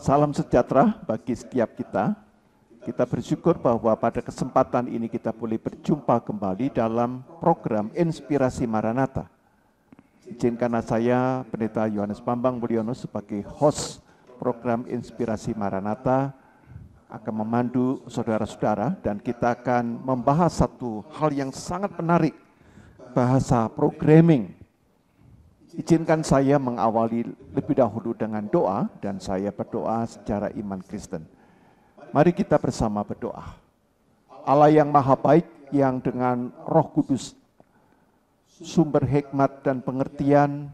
Salam sejahtera bagi setiap kita. Kita bersyukur bahwa pada kesempatan ini kita boleh berjumpa kembali dalam program Inspirasi Maranatha. Izinkanlah saya, Pendeta Yohanes Bambang Mulyono, sebagai host program Inspirasi Maranatha akan memandu saudara-saudara, dan kita akan membahas satu hal yang sangat menarik, bahasa programming. Izinkan saya mengawali lebih dahulu dengan doa, dan saya berdoa secara iman Kristen. Mari kita bersama berdoa. Allah yang maha baik, yang dengan Roh Kudus, sumber hikmat dan pengertian,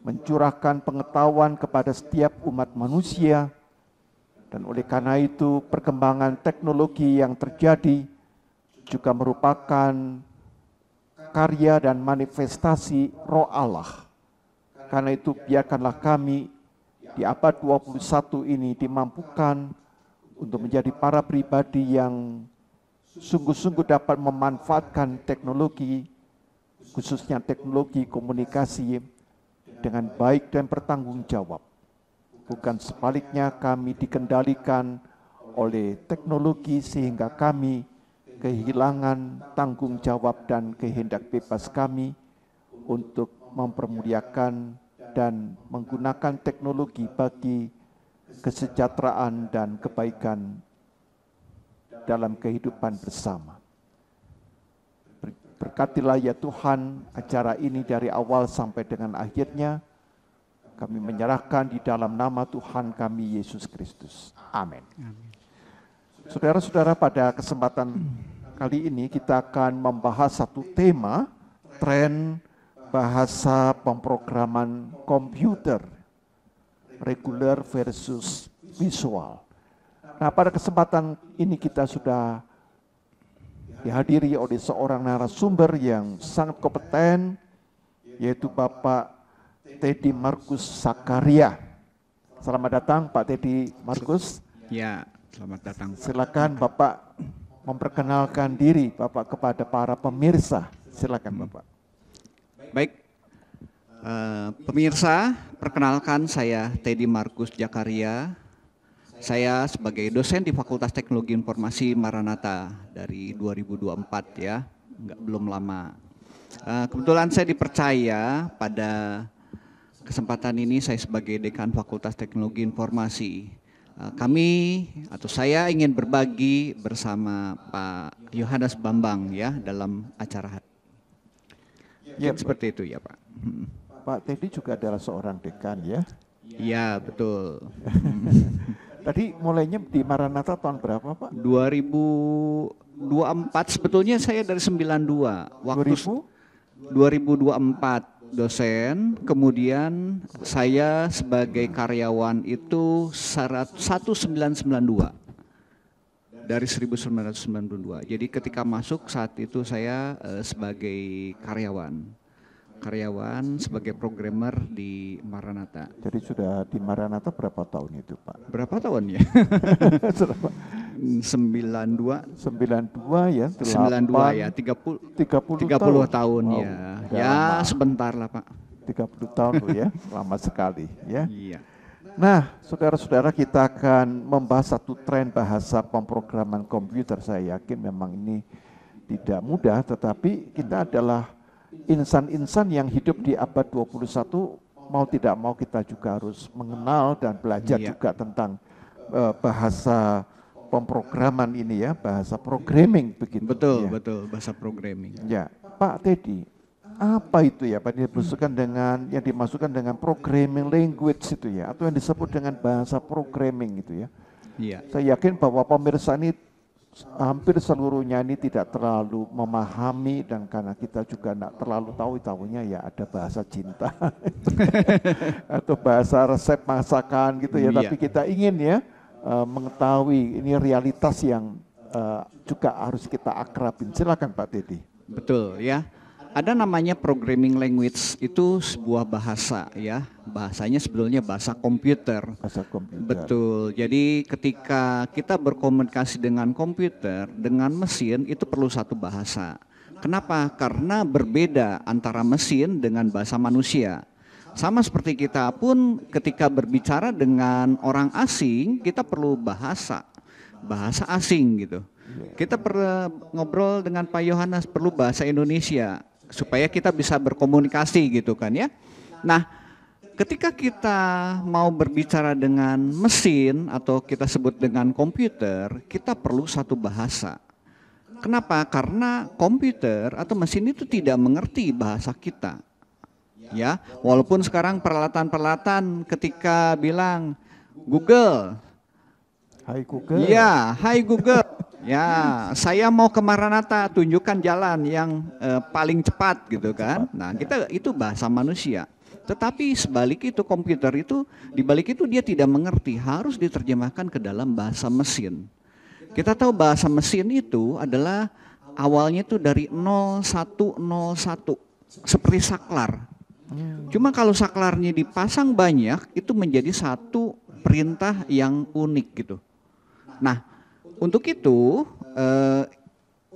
mencurahkan pengetahuan kepada setiap umat manusia, dan oleh karena itu perkembangan teknologi yang terjadi juga merupakan karya dan manifestasi Roh Allah. Karena itu biarkanlah kami di abad 21 ini dimampukan untuk menjadi para pribadi yang sungguh-sungguh dapat memanfaatkan teknologi, khususnya teknologi komunikasi, dengan baik dan bertanggung jawab. Bukan sebaliknya kami dikendalikan oleh teknologi sehingga kami kehilangan tanggung jawab dan kehendak bebas kami untuk mempermuliakan dan menggunakan teknologi bagi kesejahteraan dan kebaikan dalam kehidupan bersama. Berkatilah ya Tuhan acara ini dari awal sampai dengan akhirnya. Kami menyerahkan di dalam nama Tuhan kami Yesus Kristus. Amin. Saudara-saudara, pada kesempatan kali ini kita akan membahas satu tema, tren bahasa pemrograman komputer, regular versus visual. Nah, pada kesempatan ini kita sudah dihadiri oleh seorang narasumber yang sangat kompeten, yaitu Bapak Teddy Markus Zakaria. Selamat datang Pak Teddy Markus. Ya, selamat datang. Silakan Bapak memperkenalkan diri Bapak kepada para pemirsa. Silakan Bapak. Baik, pemirsa, perkenalkan saya Teddy Markus Zakaria. Saya sebagai dosen di Fakultas Teknologi Informasi Maranatha dari 2024 ya, belum lama. Kebetulan saya dipercaya pada kesempatan ini saya sebagai Dekan Fakultas Teknologi Informasi. Kami atau saya ingin berbagi bersama Pak Yohanes Bambang ya dalam acara hari. Ya, seperti itu ya Pak. Pak Teddy juga adalah seorang dekan ya? Iya betul. Tadi mulainya di Maranatha tahun berapa Pak? 2024, sebetulnya saya dari 92. Waktu 2024 dosen, kemudian saya sebagai karyawan itu 1992. Dari 1992. Jadi ketika masuk saat itu saya sebagai karyawan sebagai programmer di Maranatha. Jadi sudah di Maranatha berapa tahun itu Pak? Berapa tahun ya? 92 ya, 92 ya, 30 tahun wow, ya. Ya lama. Sebentar lah Pak. 30 tahun loh ya, lama sekali ya. Iya. Nah, saudara-saudara, kita akan membahas satu tren bahasa pemrograman komputer. Saya yakin memang ini tidak mudah, tetapi kita adalah insan-insan yang hidup di abad 21, mau tidak mau kita juga harus mengenal dan belajar juga tentang bahasa pemrograman ini ya, bahasa programming begitu. Betul, ya. Betul, bahasa programming. Ya, Pak Teddy, apa itu ya Pak yang dimasukkan dengan programming language itu ya, atau yang disebut dengan bahasa programming itu ya? Iya. Saya yakin bahwa pemirsa ini hampir seluruhnya ini tidak terlalu memahami, dan karena kita juga tidak terlalu tahunya ya ada bahasa cinta atau bahasa resep masakan gitu ya. Tapi kita ingin ya mengetahui ini realitas yang juga harus kita akrabin. Silakan Pak Teddy. Betul ya. Ada namanya programming language, itu sebuah bahasa ya. Bahasanya sebetulnya bahasa komputer. Bahasa komputer. Betul. Jadi ketika kita berkomunikasi dengan komputer, dengan mesin, itu perlu satu bahasa. Kenapa? Karena berbeda antara mesin dengan bahasa manusia. Sama seperti kita pun ketika berbicara dengan orang asing, kita perlu bahasa asing gitu. Kita perlu ngobrol dengan Pak Yohanes, perlu bahasa Indonesia supaya kita bisa berkomunikasi gitu kan ya. Nah, ketika kita mau berbicara dengan mesin atau kita sebut dengan komputer, kita perlu satu bahasa. Kenapa? Karena komputer atau mesin itu tidak mengerti bahasa kita. Ya, walaupun sekarang peralatan-peralatan ketika bilang Google, Hai Google. ya, hai Google, ya, saya mau ke Maranatha, tunjukkan jalan yang paling cepat gitu kan. Nah, kita itu bahasa manusia. Tetapi sebalik itu komputer itu, di balik itu dia tidak mengerti, harus diterjemahkan ke dalam bahasa mesin. Kita tahu bahasa mesin itu adalah awalnya itu dari 0101, seperti saklar. Cuma kalau saklarnya dipasang banyak, itu menjadi satu perintah yang unik gitu. Nah, untuk itu,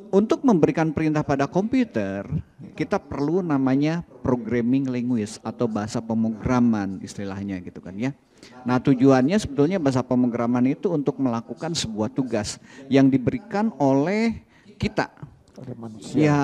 untuk memberikan perintah pada komputer, kita perlu namanya programming language atau bahasa pemrograman istilahnya gitu kan ya. Nah, tujuannya sebetulnya bahasa pemrograman itu untuk melakukan sebuah tugas yang diberikan oleh kita. Pada manusia. Ya,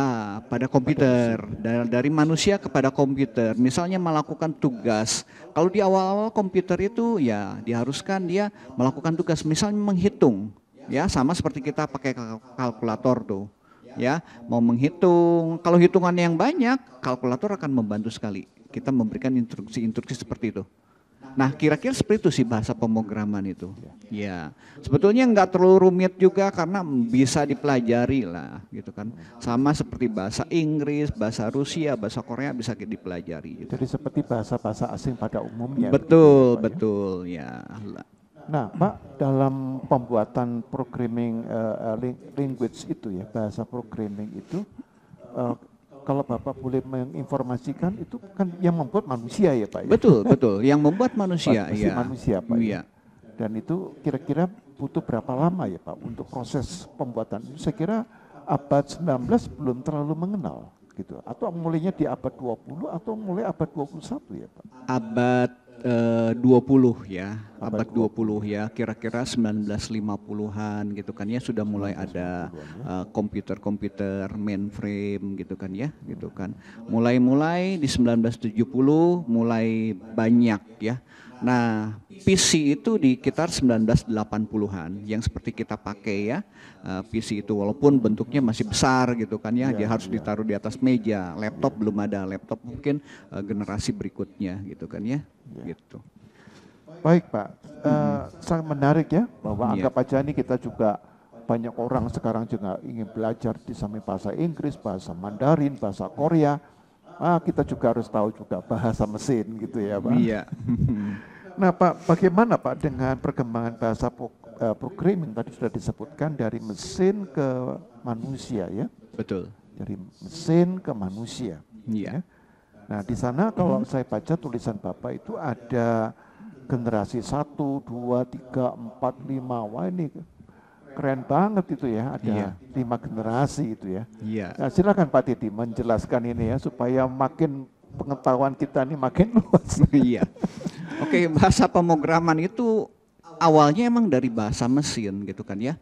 pada komputer, dari manusia kepada komputer. Misalnya melakukan tugas. Kalau di awal-awal komputer itu ya diharuskan dia melakukan tugas, misalnya menghitung. Ya, sama seperti kita pakai kalkulator tuh. Ya, mau menghitung. Kalau hitungan yang banyak, kalkulator akan membantu sekali. Kita memberikan instruksi-instruksi seperti itu. Nah, kira-kira seperti itu sih bahasa pemrograman itu. Ya, sebetulnya nggak terlalu rumit juga karena bisa dipelajari lah, gitu kan. Sama seperti bahasa Inggris, bahasa Rusia, bahasa Korea bisa dipelajari. Gitu. Jadi seperti bahasa-bahasa asing pada umumnya. Betul, begitu, Pak, betul, ya. Nah, Pak, dalam pembuatan programming language itu ya, bahasa programming itu, kalau Bapak boleh menginformasikan, itu kan yang membuat manusia ya Pak ya? Betul, betul. Yang membuat manusia, ya. Manusia Pak ya. Dan itu kira-kira butuh berapa lama ya Pak untuk proses pembuatan? Saya kira abad 19 belum terlalu mengenal gitu. Atau mulainya di abad 20 atau mulai abad 21 ya Pak? Abad 20 ya, abad 20 ya, kira-kira 1950-an gitu kan ya, sudah mulai ada komputer-komputer mainframe gitu kan ya, gitu kan. Mulai di 1970 mulai banyak ya. Nah, PC itu di sekitar 1980-an yang seperti kita pakai ya. PC itu walaupun bentuknya masih besar gitu kan ya, dia harus ditaruh di atas meja. Laptop belum ada, laptop mungkin generasi berikutnya gitu kan ya. Gitu. Baik Pak, sangat menarik ya bahwa anggap aja ini kita juga banyak orang sekarang juga ingin belajar di samping bahasa Inggris, bahasa Mandarin, bahasa Korea. Kita juga harus tahu juga bahasa mesin gitu ya Pak. Iya. Nah Pak, bagaimana Pak dengan perkembangan bahasa programming tadi sudah disebutkan dari mesin ke manusia ya? Betul. Dari mesin ke manusia. Iya. Ya. Nah di sana kalau saya baca tulisan Bapak itu ada generasi 1, 2, 3, 4, 5. Wah ini keren banget itu ya, ada 5 generasi itu ya. Iya. Nah, silakan Pak Didi menjelaskan ini ya supaya makin pengetahuan kita ini makin luas. Iya. Oke, bahasa pemrograman itu awalnya emang dari bahasa mesin gitu kan ya.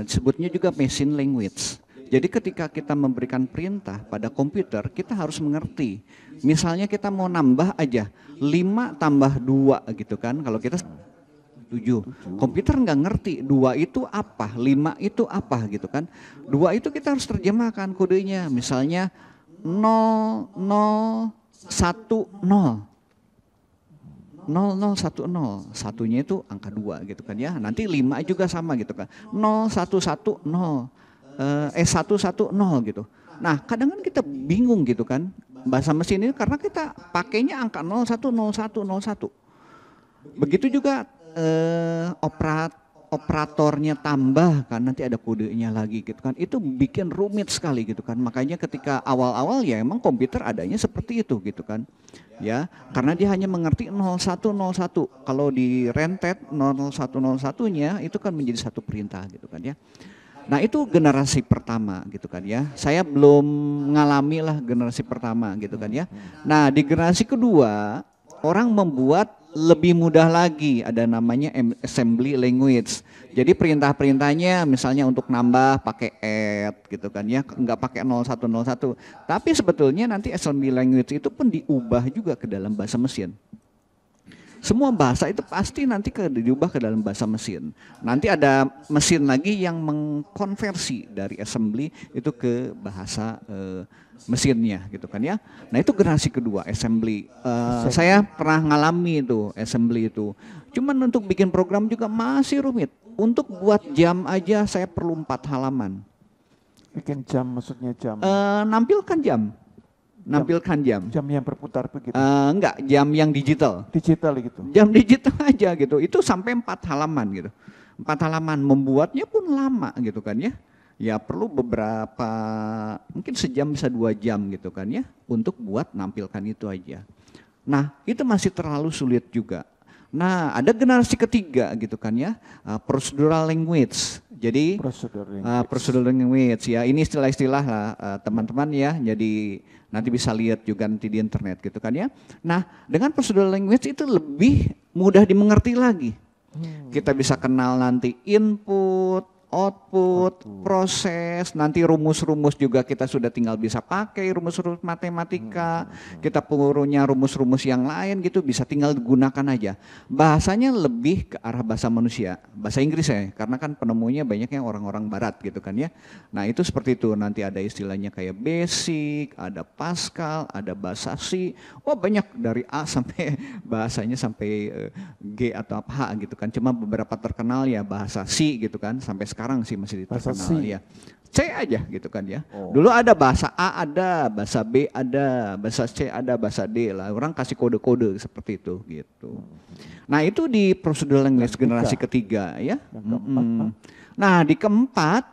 Disebutnya juga machine language. Jadi ketika kita memberikan perintah pada komputer, kita harus mengerti. Misalnya kita mau nambah aja 5 tambah 2 gitu kan. Kalau kita 7. Komputer nggak ngerti 2 itu apa, 5 itu apa gitu kan. 2 itu kita harus terjemahkan kodenya. Misalnya 0010. 0010. Satunya itu angka 2 gitu kan ya. Nanti 5 juga sama gitu kan. 0110. 110 gitu. Nah, kadang kan kita bingung gitu kan. Bahasa mesin ini karena kita pakainya angka 010101. Begitu juga operatornya tambah kan, nanti ada kodenya lagi gitu kan, itu bikin rumit sekali gitu kan. Makanya ketika awal-awal ya emang komputer adanya seperti itu gitu kan ya, karena dia hanya mengerti 0101. Kalau di rentet 0101 nya itu kan menjadi satu perintah gitu kan ya. Nah itu generasi pertama gitu kan ya. Saya belum mengalami lah generasi pertama gitu kan ya. Nah di generasi kedua orang membuat lebih mudah lagi, ada namanya assembly language. Jadi perintah-perintahnya misalnya untuk nambah pakai add gitu kan ya, nggak pakai 0101. Tapi sebetulnya nanti assembly language itu pun diubah juga ke dalam bahasa mesin. Semua bahasa itu pasti nanti diubah ke dalam bahasa mesin. Nanti ada mesin lagi yang mengkonversi dari assembly itu ke bahasa mesinnya gitu kan ya. Nah itu generasi kedua assembly. Saya pernah ngalami itu assembly itu. Cuman untuk bikin program juga masih rumit. Untuk buat jam aja saya perlu 4 halaman. Bikin jam maksudnya jam? Nampilkan jam. Nampilkan jam. Jam yang berputar begitu? Enggak, jam yang digital. Digital gitu? Jam digital aja gitu, itu sampai 4 halaman gitu. 4 halaman, membuatnya pun lama gitu kan ya. Ya perlu beberapa, mungkin sejam bisa 2 jam gitu kan ya, untuk buat nampilkan itu aja. Nah itu masih terlalu sulit juga. Nah ada generasi ketiga gitu kan ya, procedural language. Jadi procedural language ya, ini istilah-istilah lah teman-teman ya, jadi nanti bisa lihat juga nanti di internet gitu kan ya. Nah dengan procedural language itu lebih mudah dimengerti lagi. Kita bisa kenal nanti input, output, proses, nanti rumus-rumus juga kita sudah tinggal bisa pakai rumus-rumus matematika, kita punya rumus-rumus yang lain gitu bisa tinggal gunakan aja. Bahasanya lebih ke arah bahasa manusia, bahasa Inggris ya, karena kan penemunya banyak yang orang-orang barat gitu kan ya. Nah itu seperti itu, nanti ada istilahnya kayak basic, ada Pascal, ada bahasa C, oh banyak dari A sampai bahasanya sampai G atau apa gitu kan, cuma beberapa terkenal ya bahasa C gitu kan, sampai sekarang sih masih terkenal ya. C aja gitu kan ya. Dulu ada bahasa A ada, bahasa B ada, bahasa C ada, bahasa D lah. Orang kasih kode-kode seperti itu gitu. Nah itu di procedural language generasi ketiga ya. Nah di keempat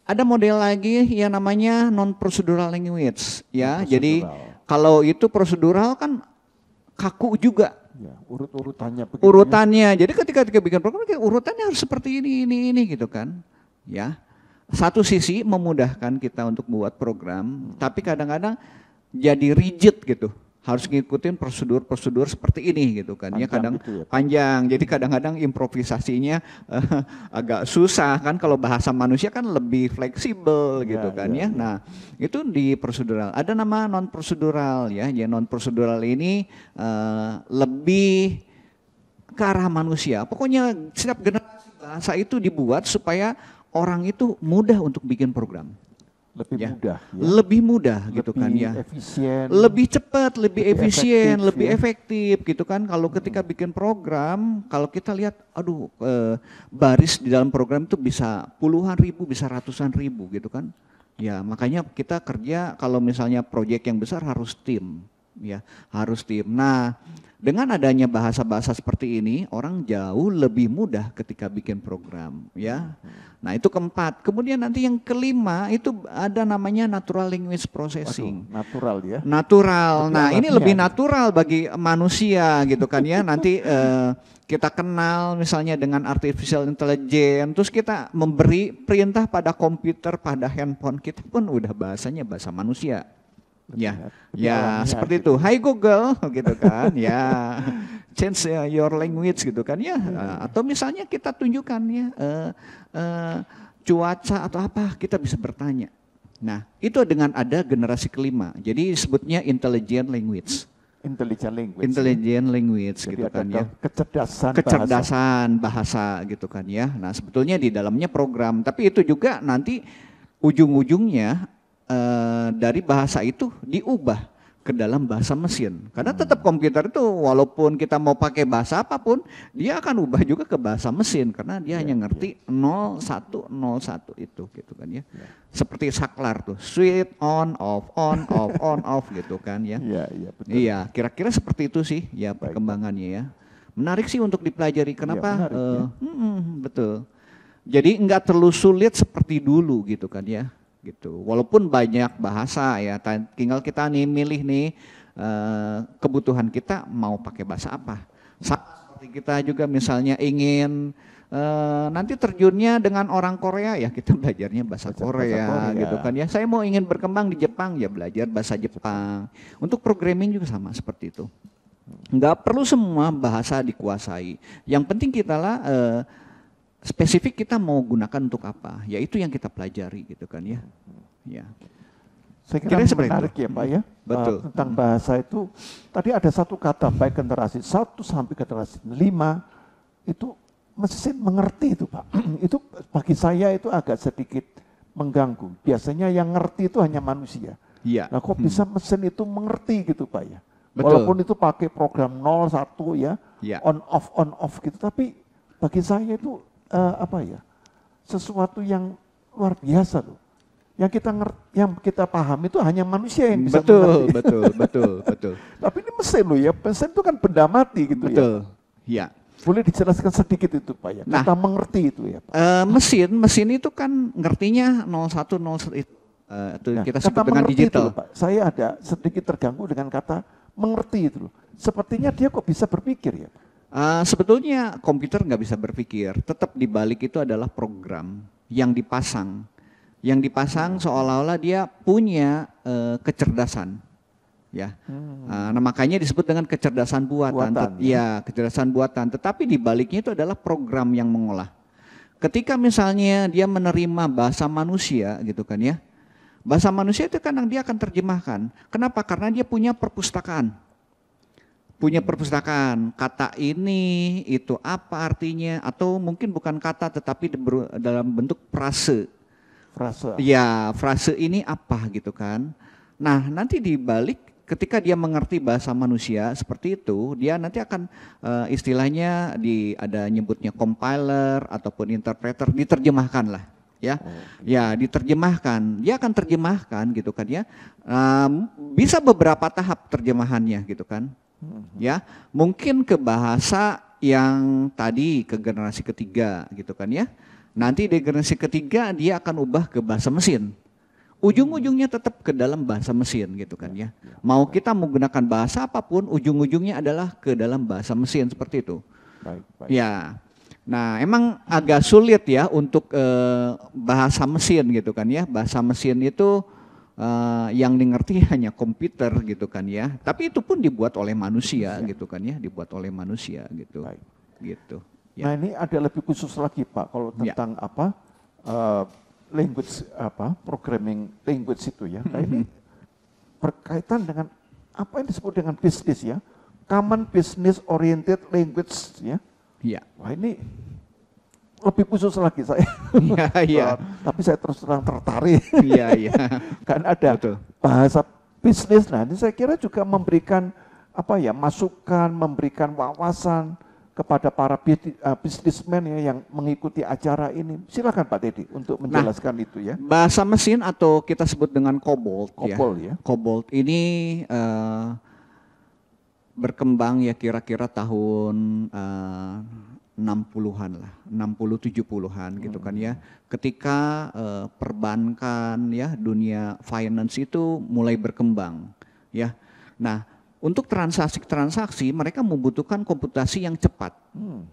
ada model lagi yang namanya non procedural language ya. Jadi kalau itu prosedural kan kaku juga. Ya, urut-urutannya begitu. Urutannya. Jadi ketika bikin program urutannya harus seperti ini gitu kan. Ya. Satu sisi memudahkan kita untuk buat program, tapi kadang-kadang jadi rigid gitu. Harus ngikutin prosedur-prosedur seperti ini gitu kan. Ya kadang gitu ya, panjang. Jadi kadang-kadang improvisasinya agak susah kan, kalau bahasa manusia kan lebih fleksibel gitu kan ya. Nah, itu di prosedural. Ada nama non prosedural ya. Ya non prosedural ini lebih ke arah manusia. Pokoknya setiap generasi bahasa itu dibuat supaya orang itu mudah untuk bikin program. Lebih mudah ya? Lebih mudah gitu kan ya. Efisien. Lebih cepat, lebih efisien, lebih efektif gitu kan. Kalau ketika bikin program, kalau kita lihat aduh baris di dalam program itu bisa puluhan ribu, bisa ratusan ribu gitu kan. Ya makanya kita kerja kalau misalnya proyek yang besar harus tim ya, harus tim. Nah dengan adanya bahasa-bahasa seperti ini, orang jauh lebih mudah ketika bikin program, ya. Nah itu keempat. Kemudian nanti yang kelima itu ada namanya natural language processing. Waduh, natural ya? Natural. Nah ini lebih natural bagi manusia gitu kan ya. Nanti kita kenal misalnya dengan artificial intelligence, terus kita memberi perintah pada komputer, pada handphone, kita pun udah bahasanya bahasa manusia. Ya, seperti itu. Hai Google, gitu kan. Ya, change your language, gitu kan ya. Atau misalnya kita tunjukkan ya cuaca atau apa, kita bisa bertanya. Nah, itu dengan ada generasi kelima. Jadi disebutnya intelligent language. Intelligent language, jadi gitu kan ya. Kecerdasan bahasa, gitu kan ya. Nah, sebetulnya di dalamnya program, tapi itu juga nanti ujung-ujungnya dari bahasa itu diubah ke dalam bahasa mesin. Karena tetap komputer itu walaupun kita mau pakai bahasa apapun, dia akan ubah juga ke bahasa mesin karena dia hanya ngerti 0101 itu gitu kan ya. Seperti saklar tuh, switch on off gitu kan ya. Iya, betul. Iya, kira-kira seperti itu sih ya perkembangannya ya. Menarik sih untuk dipelajari. Kenapa? Betul. Jadi enggak terlalu sulit seperti dulu gitu kan ya. Gitu. Walaupun banyak bahasa ya, tinggal kita nih milih nih kebutuhan kita mau pakai bahasa apa. Seperti kita juga misalnya ingin nanti terjunnya dengan orang Korea ya kita belajarnya bahasa Korea gitu kan ya. Saya mau ingin berkembang di Jepang ya belajar bahasa Jepang. Untuk programming juga sama seperti itu. Nggak perlu semua bahasa dikuasai. Yang penting kita lah spesifik kita mau gunakan untuk apa. Ya itu yang kita pelajari gitu kan ya. Ya. Saya kira menarik ya Pak ya. Betul. Tentang bahasa itu tadi ada satu kata baik generasi 1 sampai generasi 5 itu mesin mengerti itu Pak. Itu bagi saya itu agak sedikit mengganggu. Biasanya yang ngerti itu hanya manusia. Iya. Nah kok bisa mesin itu mengerti gitu Pak ya. Betul. Walaupun itu pakai program 0, 1 ya, Ya. on off gitu. Tapi bagi saya itu apa ya, sesuatu yang luar biasa loh. Yang kita paham itu hanya manusia yang bisa mengerti. Betul. Tapi ini mesin loh ya, mesin itu kan benda mati gitu betul. Ya. Boleh dijelaskan sedikit itu Pak ya, Nah, kita mengerti itu ya Pak. Mesin itu kan ngertinya 01, 01 itu kita sebut dengan digital. Itu, Pak. Saya ada sedikit terganggu dengan kata mengerti itu loh. Sepertinya dia kok bisa berpikir ya Pak? Sebetulnya komputer nggak bisa berpikir, tetap di balik itu adalah program yang dipasang. Yang dipasang seolah-olah dia punya kecerdasan. Ya, nah makanya disebut dengan kecerdasan buatan. Ya, kecerdasan buatan. Tetapi di baliknya itu adalah program yang mengolah. Ketika misalnya dia menerima bahasa manusia, gitu kan ya, bahasa manusia itu kan dia akan terjemahkan. Kenapa? Karena dia punya perpustakaan. Punya perpustakaan. Kata ini itu apa artinya? Atau mungkin bukan kata, tetapi dalam bentuk frase. Ya, frase ini apa gitu kan? Nah, nanti di balik ketika dia mengerti bahasa manusia seperti itu, dia nanti akan istilahnya ada nyebutnya compiler ataupun interpreter, diterjemahkan lah, ya, ya diterjemahkan. Dia akan terjemahkan gitu kan ya. Bisa beberapa tahap terjemahannya gitu kan, ya. Mungkin ke bahasa yang tadi ke generasi ketiga gitu kan ya. Nanti di generasi ketiga dia akan ubah ke bahasa mesin. Ujung-ujungnya tetap ke dalam bahasa mesin gitu kan ya. Mau kita menggunakan bahasa apapun, ujung-ujungnya adalah ke dalam bahasa mesin seperti itu. Baik. Ya, nah emang agak sulit ya untuk bahasa mesin gitu kan ya. Bahasa mesin itu yang dimengerti hanya komputer gitu kan ya. Tapi itu pun dibuat oleh manusia gitu kan ya, dibuat oleh manusia gitu. Baik. Gitu. Ya. Nah ini ada lebih khusus lagi Pak kalau tentang apa? Language programming language itu ya. Nah ini berkaitan dengan apa yang disebut dengan bisnis ya. Common Business Oriented Language ya. Iya. Wah ini lebih khusus lagi saya. Iya. Tapi saya terus terang tertarik. Iya. Kan ada bahasa bisnis. Nah ini saya kira juga memberikan masukan, memberikan wawasan kepada para bisnismen ya yang mengikuti acara ini. Silakan Pak Teddy untuk menjelaskan itu ya. Bahasa mesin atau kita sebut dengan COBOL ya. COBOL ini berkembang ya kira-kira tahun 60-an lah, 60-70-an gitu kan ya. Ketika perbankan ya, dunia finance itu mulai berkembang ya. Nah, untuk transaksi mereka membutuhkan komputasi yang cepat,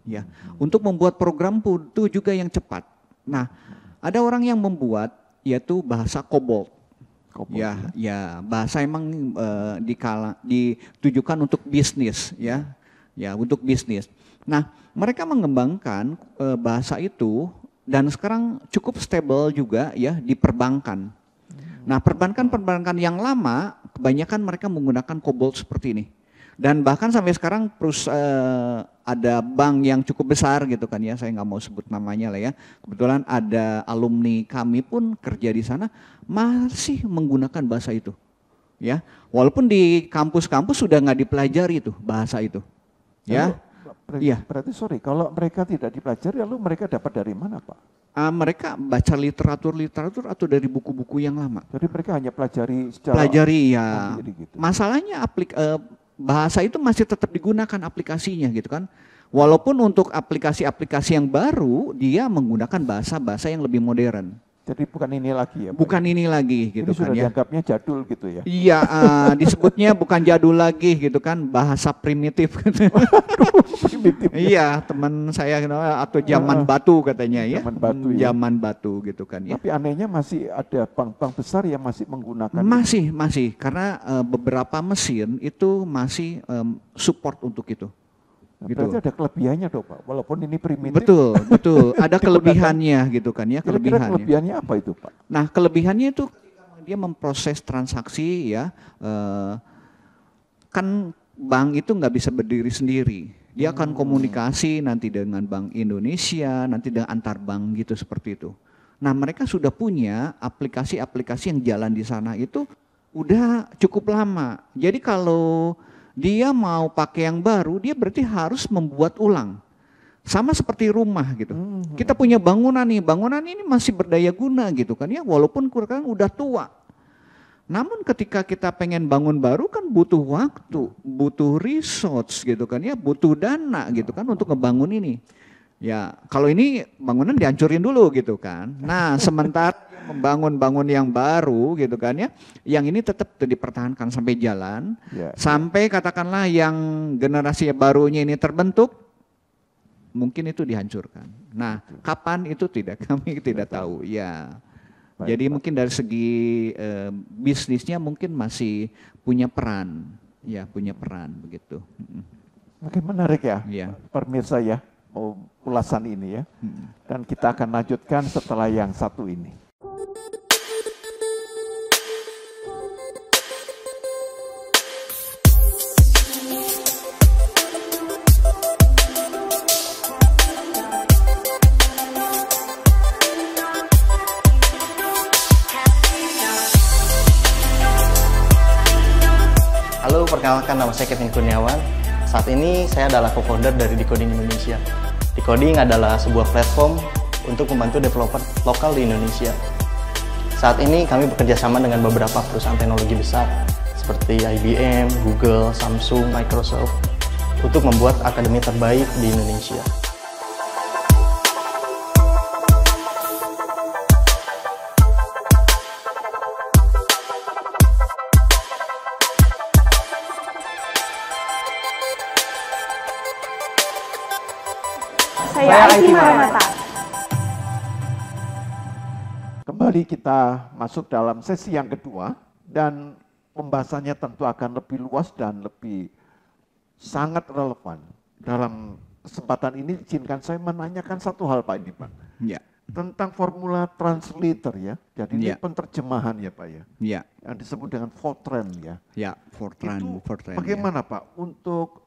ya. Untuk membuat program itu juga yang cepat. Nah, ada orang yang membuat yaitu bahasa COBOL. Ya bahasa emang ditujukan untuk bisnis, ya, untuk bisnis. Nah, mereka mengembangkan bahasa itu dan sekarang cukup stable juga ya di perbankan. Nah, perbankan yang lama kebanyakan mereka menggunakan COBOL seperti ini. Dan bahkan sampai sekarang ada bank yang cukup besar gitu kan ya, saya nggak mau sebut namanya lah ya. Kebetulan ada alumni kami pun kerja di sana masih menggunakan bahasa itu. Ya, walaupun di kampus-kampus sudah nggak dipelajari itu bahasa itu. Ya. Berarti kalau mereka tidak dipelajari lalu mereka dapat dari mana Pak? Mereka baca literatur atau dari buku-buku yang lama. Jadi mereka hanya pelajari secara ya. Gitu. Masalahnya bahasa itu masih tetap digunakan aplikasinya gitu kan. Walaupun untuk aplikasi-aplikasi yang baru dia menggunakan bahasa-bahasa yang lebih modern. Jadi bukan ini lagi ya Pak? Bukan ini lagi gitu Ini kan sudah ya. dianggapnya jadul gitu ya? Iya, disebutnya bukan jadul lagi gitu kan, bahasa primitif. Primitif. Iya, teman saya atau zaman batu katanya ya. Zaman batu ya. Zaman batu gitu kan ya. Tapi anehnya masih ada bank-bank besar yang masih menggunakan Masih karena beberapa mesin itu masih support untuk itu. Gitu. Berarti ada kelebihannya dong Pak, walaupun ini primitif. Betul. Ada kelebihannya gitu kan ya, Kira-kira kelebihannya apa itu Pak? Nah, kelebihannya itu dia memproses transaksi ya, kan bank itu nggak bisa berdiri sendiri. Dia akan komunikasi nanti dengan Bank Indonesia, nanti dengan antar bank gitu seperti itu. Nah, mereka sudah punya aplikasi-aplikasi yang jalan di sana itu udah cukup lama. Jadi kalau dia mau pakai yang baru, dia berarti harus membuat ulang. Sama seperti rumah gitu. Kita punya bangunan nih, bangunan ini masih berdaya guna gitu kan ya, walaupun kurang udah tua. Namun ketika kita pengen bangun baru kan butuh waktu, butuh resource gitu kan ya, butuh dana gitu kan untuk ngebangun ini. Ya, kalau ini bangunan dihancurin dulu gitu kan. Nah, sementara membangun yang baru gitu kan ya, yang ini tetap dipertahankan sampai jalan, sampai katakanlah yang generasi barunya ini terbentuk, mungkin itu dihancurkan. Nah, kapan itu kami tidak tahu. Ya, jadi mungkin dari segi bisnisnya mungkin masih punya peran, ya punya peran begitu. Oke, menarik ya, pemirsa ya, ulasan ini ya. Dan kita akan lanjutkan setelah yang satu ini. Halo, perkenalkan nama saya Kevin Kurniawan. Saat ini saya adalah co-founder dari Decoding Indonesia. Decoding adalah sebuah platform untuk membantu developer lokal di Indonesia. Saat ini kami bekerja sama dengan beberapa perusahaan teknologi besar seperti IBM, Google, Samsung, Microsoft untuk membuat akademi terbaik di Indonesia. Saya IT Maranatha. Kembali kita masuk dalam sesi yang kedua dan pembahasannya tentu akan lebih luas dan lebih sangat relevan. Dalam kesempatan ini izinkan saya menanyakan satu hal Pak ini Pak. Ya. Tentang formula translator ya. Jadi ini penerjemahan ya Pak ya. Ya. Yang disebut dengan Fortran ya. Ya, Fortran. Itu Fortran, bagaimana Pak untuk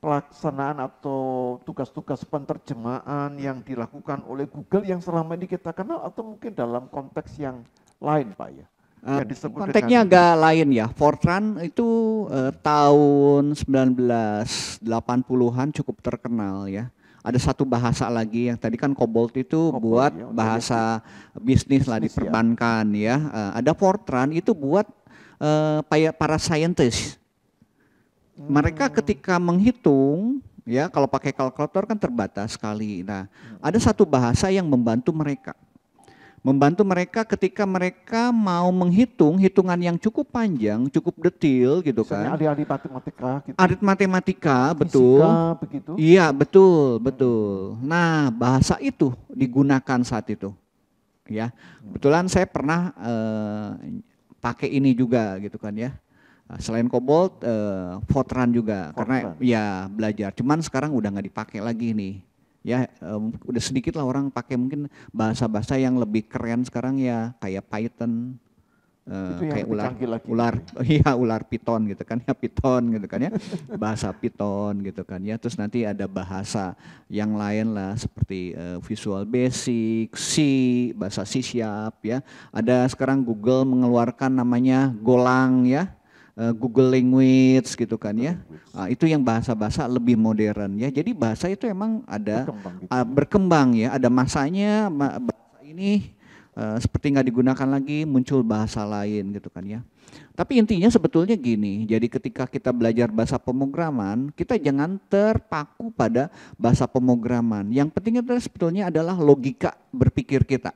pelaksanaan atau tugas-tugas penerjemahan yang dilakukan oleh Google yang selama ini kita kenal atau mungkin dalam konteks yang lain Pak ya? Konteksnya agak lain ya. Fortran itu tahun 1980-an cukup terkenal ya. Ada satu bahasa lagi yang tadi kan Cobalt itu buat ya, bahasa bisnis lah di perbankan ya. Ada Fortran itu buat para scientist. Mereka ketika menghitung ya, kalau pakai kalkulator kan terbatas sekali. Nah, ada satu bahasa yang membantu mereka. Membantu mereka ketika mereka mau menghitung hitungan yang cukup panjang, cukup detail gitu kan. Ahli-ahli matematika gitu. Ahli matematika, betul. Fisika, begitu. Iya, betul. Nah, bahasa itu digunakan saat itu. Ya. Kebetulan saya pernah pakai ini juga gitu kan ya. Selain Cobalt, Fortran juga, karena ya belajar. Cuman sekarang udah nggak dipakai lagi nih. Ya, udah sedikit lah orang pakai mungkin bahasa-bahasa yang lebih keren sekarang ya, kayak Python, kayak ular Python gitu kan ya, Python gitu kan ya, bahasa Python gitu kan ya. Terus nanti ada bahasa yang lain lah seperti Visual Basic, C, bahasa C# ya. Ada sekarang Google mengeluarkan namanya Golang ya. Google Language gitu kan ya, itu yang bahasa-bahasa lebih modern ya. Jadi bahasa itu emang ada berkembang ya, ada masanya bahasa ini seperti nggak digunakan lagi, muncul bahasa lain gitu kan ya. Tapi intinya sebetulnya gini, jadi ketika kita belajar bahasa pemrograman, kita jangan terpaku pada bahasa pemrograman. Yang penting adalah sebetulnya adalah logika berpikir kita.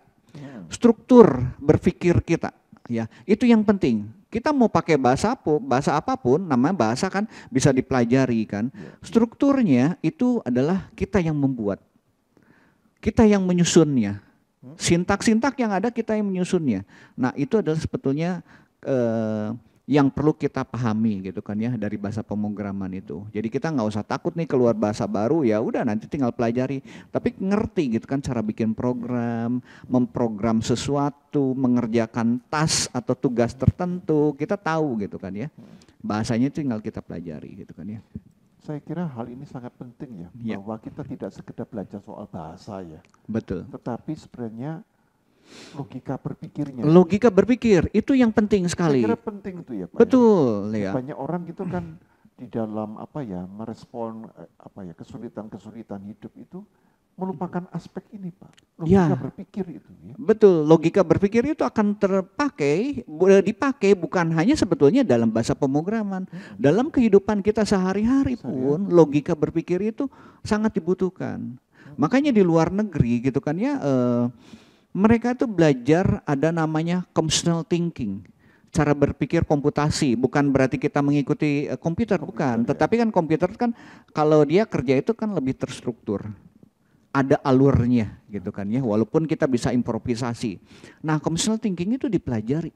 struktur berpikir kita, ya itu yang penting. Kita mau pakai bahasa apapun, namanya bahasa kan bisa dipelajari kan. Strukturnya itu adalah kita yang membuat, kita yang menyusunnya. Sintak-sintak yang ada kita yang menyusunnya. Nah itu adalah sebetulnya yang perlu kita pahami gitu kan ya dari bahasa pemrograman itu. Jadi kita nggak usah takut nih keluar bahasa baru, ya udah nanti tinggal pelajari. Tapi ngerti gitu kan cara bikin program, memprogram sesuatu, mengerjakan tas atau tugas tertentu, kita tahu gitu kan ya. Bahasanya tinggal kita pelajari gitu kan ya. Saya kira hal ini sangat penting ya, bahwa kita tidak sekedar belajar soal bahasa ya. Betul. Tetapi sebenarnya logika berpikirnya. Logika berpikir itu yang penting sekali. Saya kira penting itu ya Pak. Betul ya. Banyak orang gitu kan di dalam merespon kesulitan-kesulitan hidup itu melupakan aspek ini Pak. Logika berpikir itu ya. Betul, logika berpikir itu akan dipakai bukan hanya sebetulnya dalam bahasa pemrograman. Dalam kehidupan kita sehari-hari pun logika berpikir itu sangat dibutuhkan. Makanya di luar negeri gitu kan ya, mereka itu belajar ada namanya computational thinking, cara berpikir komputasi. Bukan berarti kita mengikuti komputer, bukan. Tetapi kan komputer kan kalau dia kerja itu kan lebih terstruktur, ada alurnya gitu kan ya. Walaupun kita bisa improvisasi. Nah, computational thinking itu dipelajari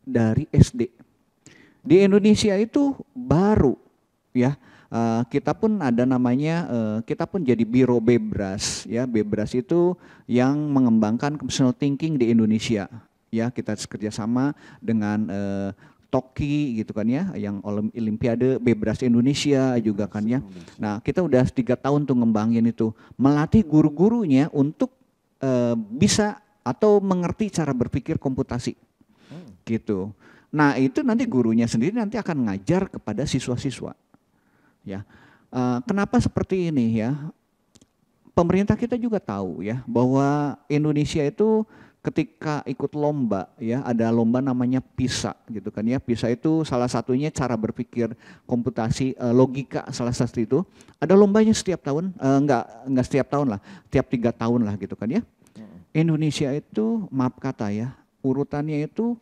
dari SD. Di Indonesia itu baru ya. Kita pun ada namanya, kita pun jadi biro Bebras ya. Bebras itu yang mengembangkan computational thinking di Indonesia ya. Kita kerjasama dengan Toki gitu kan ya, yang Olimpiade Bebras Indonesia juga kan ya. Nah kita udah 3 tahun tuh ngembangin itu, melatih guru-gurunya untuk bisa atau mengerti cara berpikir komputasi gitu. Nah itu nanti gurunya sendiri nanti akan ngajar kepada siswa-siswa. Ya, kenapa seperti ini ya? Pemerintah kita juga tahu ya bahwa Indonesia itu ketika ikut lomba ya, ada lomba namanya PISA gitu kan ya. PISA itu salah satunya cara berpikir komputasi, logika salah satu itu. Ada lombanya setiap tahun, enggak setiap tahun lah, tiap 3 tahun lah gitu kan ya. Indonesia itu maaf kata ya, urutannya itu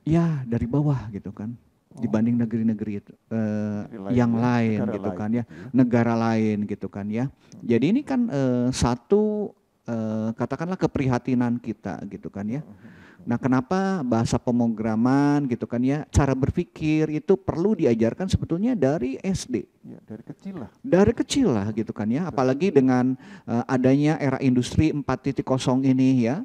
ya dari bawah gitu kan. Dibanding negeri-negeri yang lain gitu kan ya, negara lain gitu kan ya. Jadi ini kan satu katakanlah keprihatinan kita gitu kan ya. Nah kenapa bahasa pemrograman gitu kan ya, cara berpikir itu perlu diajarkan sebetulnya dari SD. Ya, dari kecil lah. Dari kecil lah gitu kan ya, apalagi dengan adanya era industri 4.0 ini ya.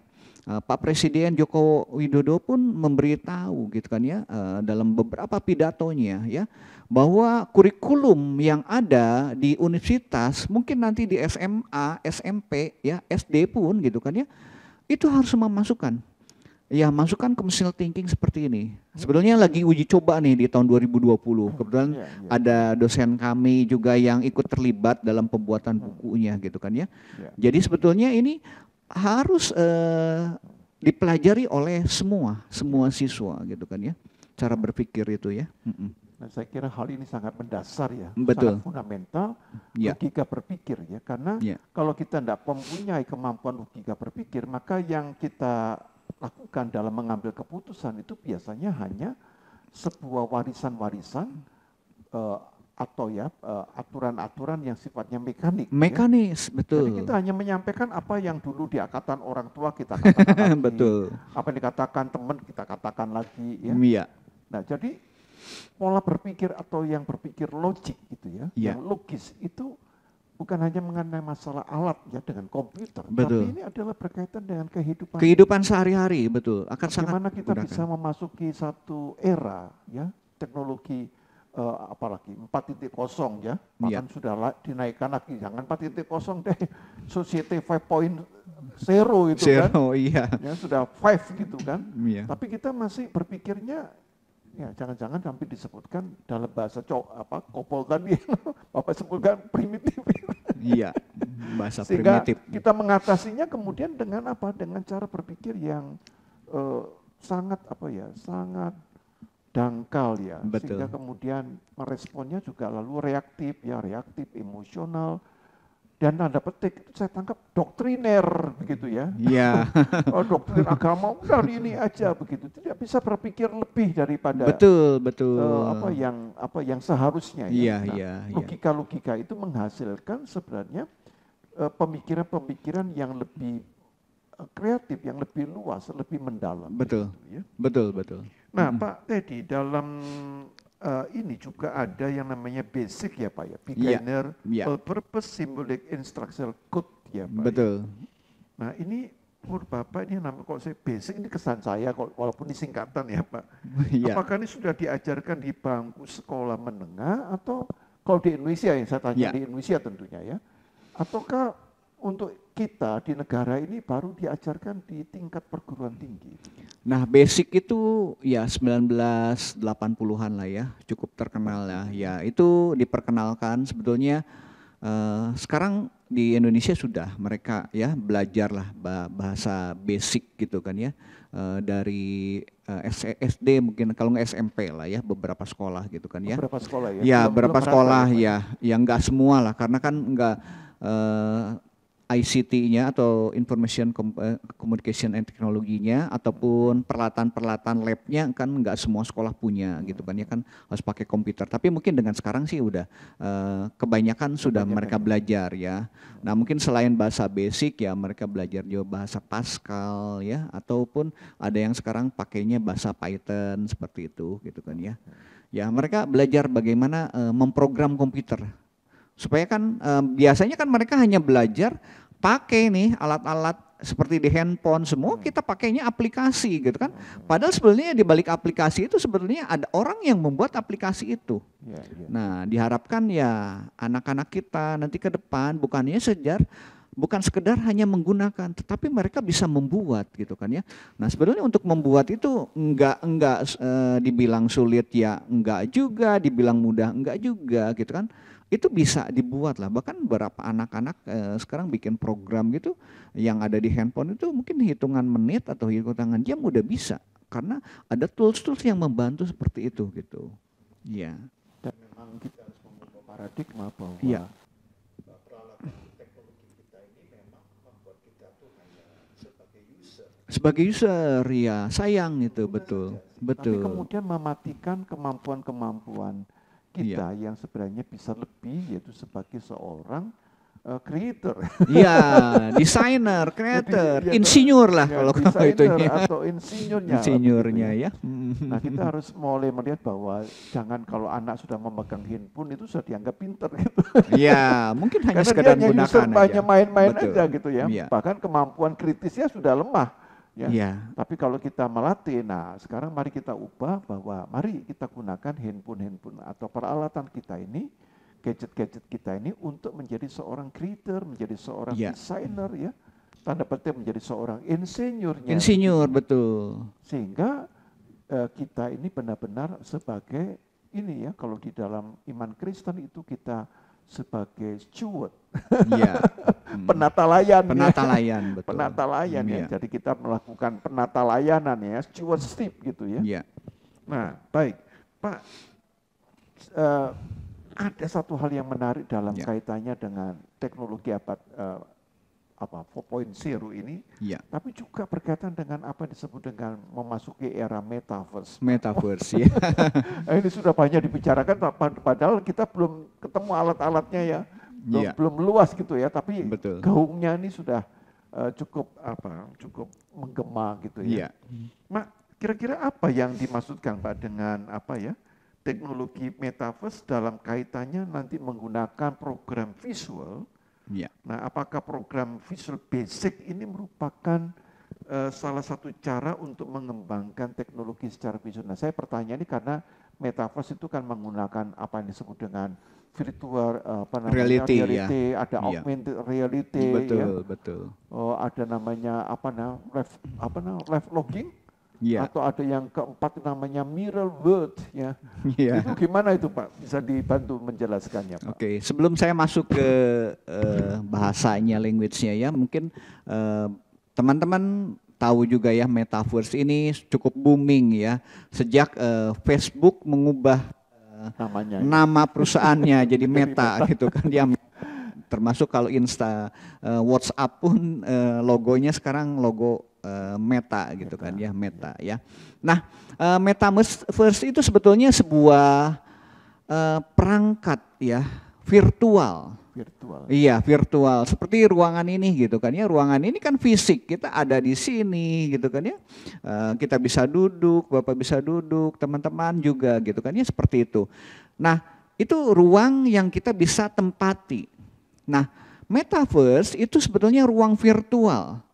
Pak Presiden Joko Widodo pun memberitahu gitu kan ya, dalam beberapa pidatonya ya, bahwa kurikulum yang ada di universitas, mungkin nanti di SMA, SMP ya, SD pun gitu kan ya, itu harus memasukkan ya, masukkan computational thinking seperti ini. Sebetulnya lagi uji coba nih di tahun 2020. Kebetulan ada dosen kami juga yang ikut terlibat dalam pembuatan bukunya gitu kan ya. Jadi sebetulnya ini harus dipelajari oleh semua siswa gitu kan ya, cara berpikir itu ya. Nah, saya kira hal ini sangat mendasar ya, betul, sangat fundamental logika berpikir ya, karena kalau kita tidak mempunyai kemampuan logika berpikir, maka yang kita lakukan dalam mengambil keputusan itu biasanya hanya sebuah warisan-warisan atau ya aturan-aturan yang sifatnya mekanik. Mekanis, ya. Betul. Jadi kita hanya menyampaikan apa yang dulu dikatakan orang tua kita katakan lagi. Betul. Apa yang dikatakan teman kita katakan lagi ya. Iya. Nah, jadi pola berpikir atau yang berpikir logik gitu ya, yang logis itu bukan hanya mengenai masalah alat ya dengan komputer, betul, tapi ini adalah berkaitan dengan kehidupan sehari-hari, betul. Akan bagaimana sangat kita bisa memasuki satu era ya, teknologi apalagi 4.0 ya, bahkan sudah dinaikkan lagi, jangan 4.0 deh, Society 5.0 itu kan, ya sudah 5 gitu kan, tapi kita masih berpikirnya ya jangan-jangan sampai disebutkan dalam bahasa kopol tadi, Bapak sebutkan primitif. Iya, bahasa sehingga primitif. Kita mengatasinya kemudian dengan apa? Dengan cara berpikir yang sangat sangat dangkal ya, betul, sehingga kemudian meresponnya juga lalu reaktif, emosional, dan tanda petik itu saya tangkap doktriner begitu ya. Iya. Oh, doktrin agama udah ini aja begitu, tidak bisa berpikir lebih daripada betul. apa yang seharusnya ya. Iya. Logika itu menghasilkan sebenarnya pemikiran-pemikiran yang lebih kreatif, yang lebih luas, lebih mendalam. Betul. Gitu, ya. Betul. Nah, Pak Teddy, dalam ini juga ada yang namanya basic ya Pak ya, beginner, all purpose symbolic instructional code ya Pak. Betul. Ya. Nah ini menurut Bapak ini namanya kalau saya basic, ini kesan saya walaupun ini singkatan ya Pak. Apakah ini sudah diajarkan di bangku sekolah menengah atau kalau di Indonesia yang saya tanya di Indonesia tentunya ya, ataukah untuk kita di negara ini baru diajarkan di tingkat perguruan tinggi? Nah, basic itu ya 1980-an lah ya, cukup terkenal ya. Ya, itu diperkenalkan sebetulnya sekarang di Indonesia sudah mereka ya belajar lah bahasa basic gitu kan ya. Dari SD mungkin kalau nggak SMP lah ya, beberapa sekolah gitu kan ya. Beberapa sekolah ya? Ya, beberapa sekolah ya, yang nggak semua lah karena kan nggak ICT-nya atau Information Communication and Technology-nya ataupun peralatan-peralatan lab-nya kan nggak semua sekolah punya gitu kan ya, kan harus pakai komputer. Tapi mungkin dengan sekarang sih udah kebanyakan sudah mereka belajar ya. Nah mungkin selain bahasa basic ya mereka belajar juga bahasa Pascal ya, ataupun ada yang sekarang pakainya bahasa Python seperti itu gitu kan ya. Ya mereka belajar bagaimana memprogram komputer. Supaya kan biasanya kan mereka hanya belajar pakai nih alat-alat seperti di handphone, semua kita pakainya aplikasi gitu kan. Padahal sebenarnya di balik aplikasi itu sebetulnya ada orang yang membuat aplikasi itu. Nah diharapkan ya anak-anak kita nanti ke depan bukan sekedar hanya menggunakan, tetapi mereka bisa membuat gitu kan ya. Nah sebenarnya untuk membuat itu enggak dibilang sulit ya, enggak juga, dibilang mudah enggak juga gitu kan. Itu bisa dibuat lah, bahkan beberapa anak-anak sekarang bikin program gitu yang ada di handphone itu mungkin hitungan menit atau hitungan jam udah bisa, karena ada tools-tools yang membantu seperti itu gitu. Iya. Dan memang kita harus mengubah paradigma bahwa peralatan teknologi kita ini memang membuat kita tuh hanya sebagai user. Sebagai user ya, sayang itu betul. Tapi kemudian mematikan kemampuan-kemampuan kita yang sebenarnya bisa lebih, yaitu sebagai seorang creator. Iya, desainer, creator, insinyur lah kalau itunya. Atau insinyurnya. Insinyurnya ya. Nah kita harus mulai melihat bahwa jangan kalau anak sudah memegang handphone itu sudah dianggap pinter gitu. Iya, mungkin hanya sekedar gunakan aja. Hanya main-main aja gitu ya. Bahkan kemampuan kritisnya sudah lemah. Ya. Tapi kalau kita melatih, nah sekarang mari kita ubah bahwa mari kita gunakan handphone atau peralatan kita ini, gadget-gadget kita ini untuk menjadi seorang creator, menjadi seorang desainer ya, tanda petik menjadi seorang insinyurnya. Insinyur betul. Sehingga kita ini benar-benar sebagai ini ya, kalau di dalam iman Kristen itu kita sebagai steward, penata layan, betul. Penata layan ya. Jadi kita melakukan penata layanan ya, stewardship gitu ya. Nah, baik, Pak, ada satu hal yang menarik dalam kaitannya dengan teknologi abad 4.0 ini, tapi juga berkaitan dengan apa yang disebut dengan memasuki era metaverse. Metaverse ya. Ini sudah banyak dibicarakan, padahal kita belum ketemu alat-alatnya ya, belum luas gitu ya. Tapi gaungnya ini sudah cukup menggema gitu ya. Nah, kira-kira apa yang dimaksudkan Pak dengan apa ya teknologi metaverse dalam kaitannya nanti menggunakan program visual? Nah, apakah program Visual Basic ini merupakan salah satu cara untuk mengembangkan teknologi secara visual? Nah, saya bertanya ini karena metaverse itu kan menggunakan apa yang disebut dengan virtual reality, ada augmented reality, betul. Oh, ada namanya live logging. Atau ada yang keempat namanya mirror world ya. Itu gimana itu Pak? Bisa dibantu menjelaskannya Pak? Oke, sebelum saya masuk ke bahasanya, language-nya ya, mungkin teman-teman tahu juga ya metaverse ini cukup booming ya. Sejak Facebook mengubah nama perusahaannya jadi Meta gitu kan, dia Termasuk kalau WhatsApp pun logonya sekarang logo Meta gitu kan ya, Meta ya. Nah, Metaverse itu sebetulnya sebuah perangkat ya virtual. Iya, virtual. Seperti ruangan ini gitu kan ya. Ruangan ini kan fisik, kita ada di sini gitu kan ya. Kita bisa duduk, Bapak bisa duduk, teman-teman juga gitu kan ya, seperti itu. Nah, itu ruang yang kita bisa tempati. Nah, Metaverse itu sebetulnya ruang virtual.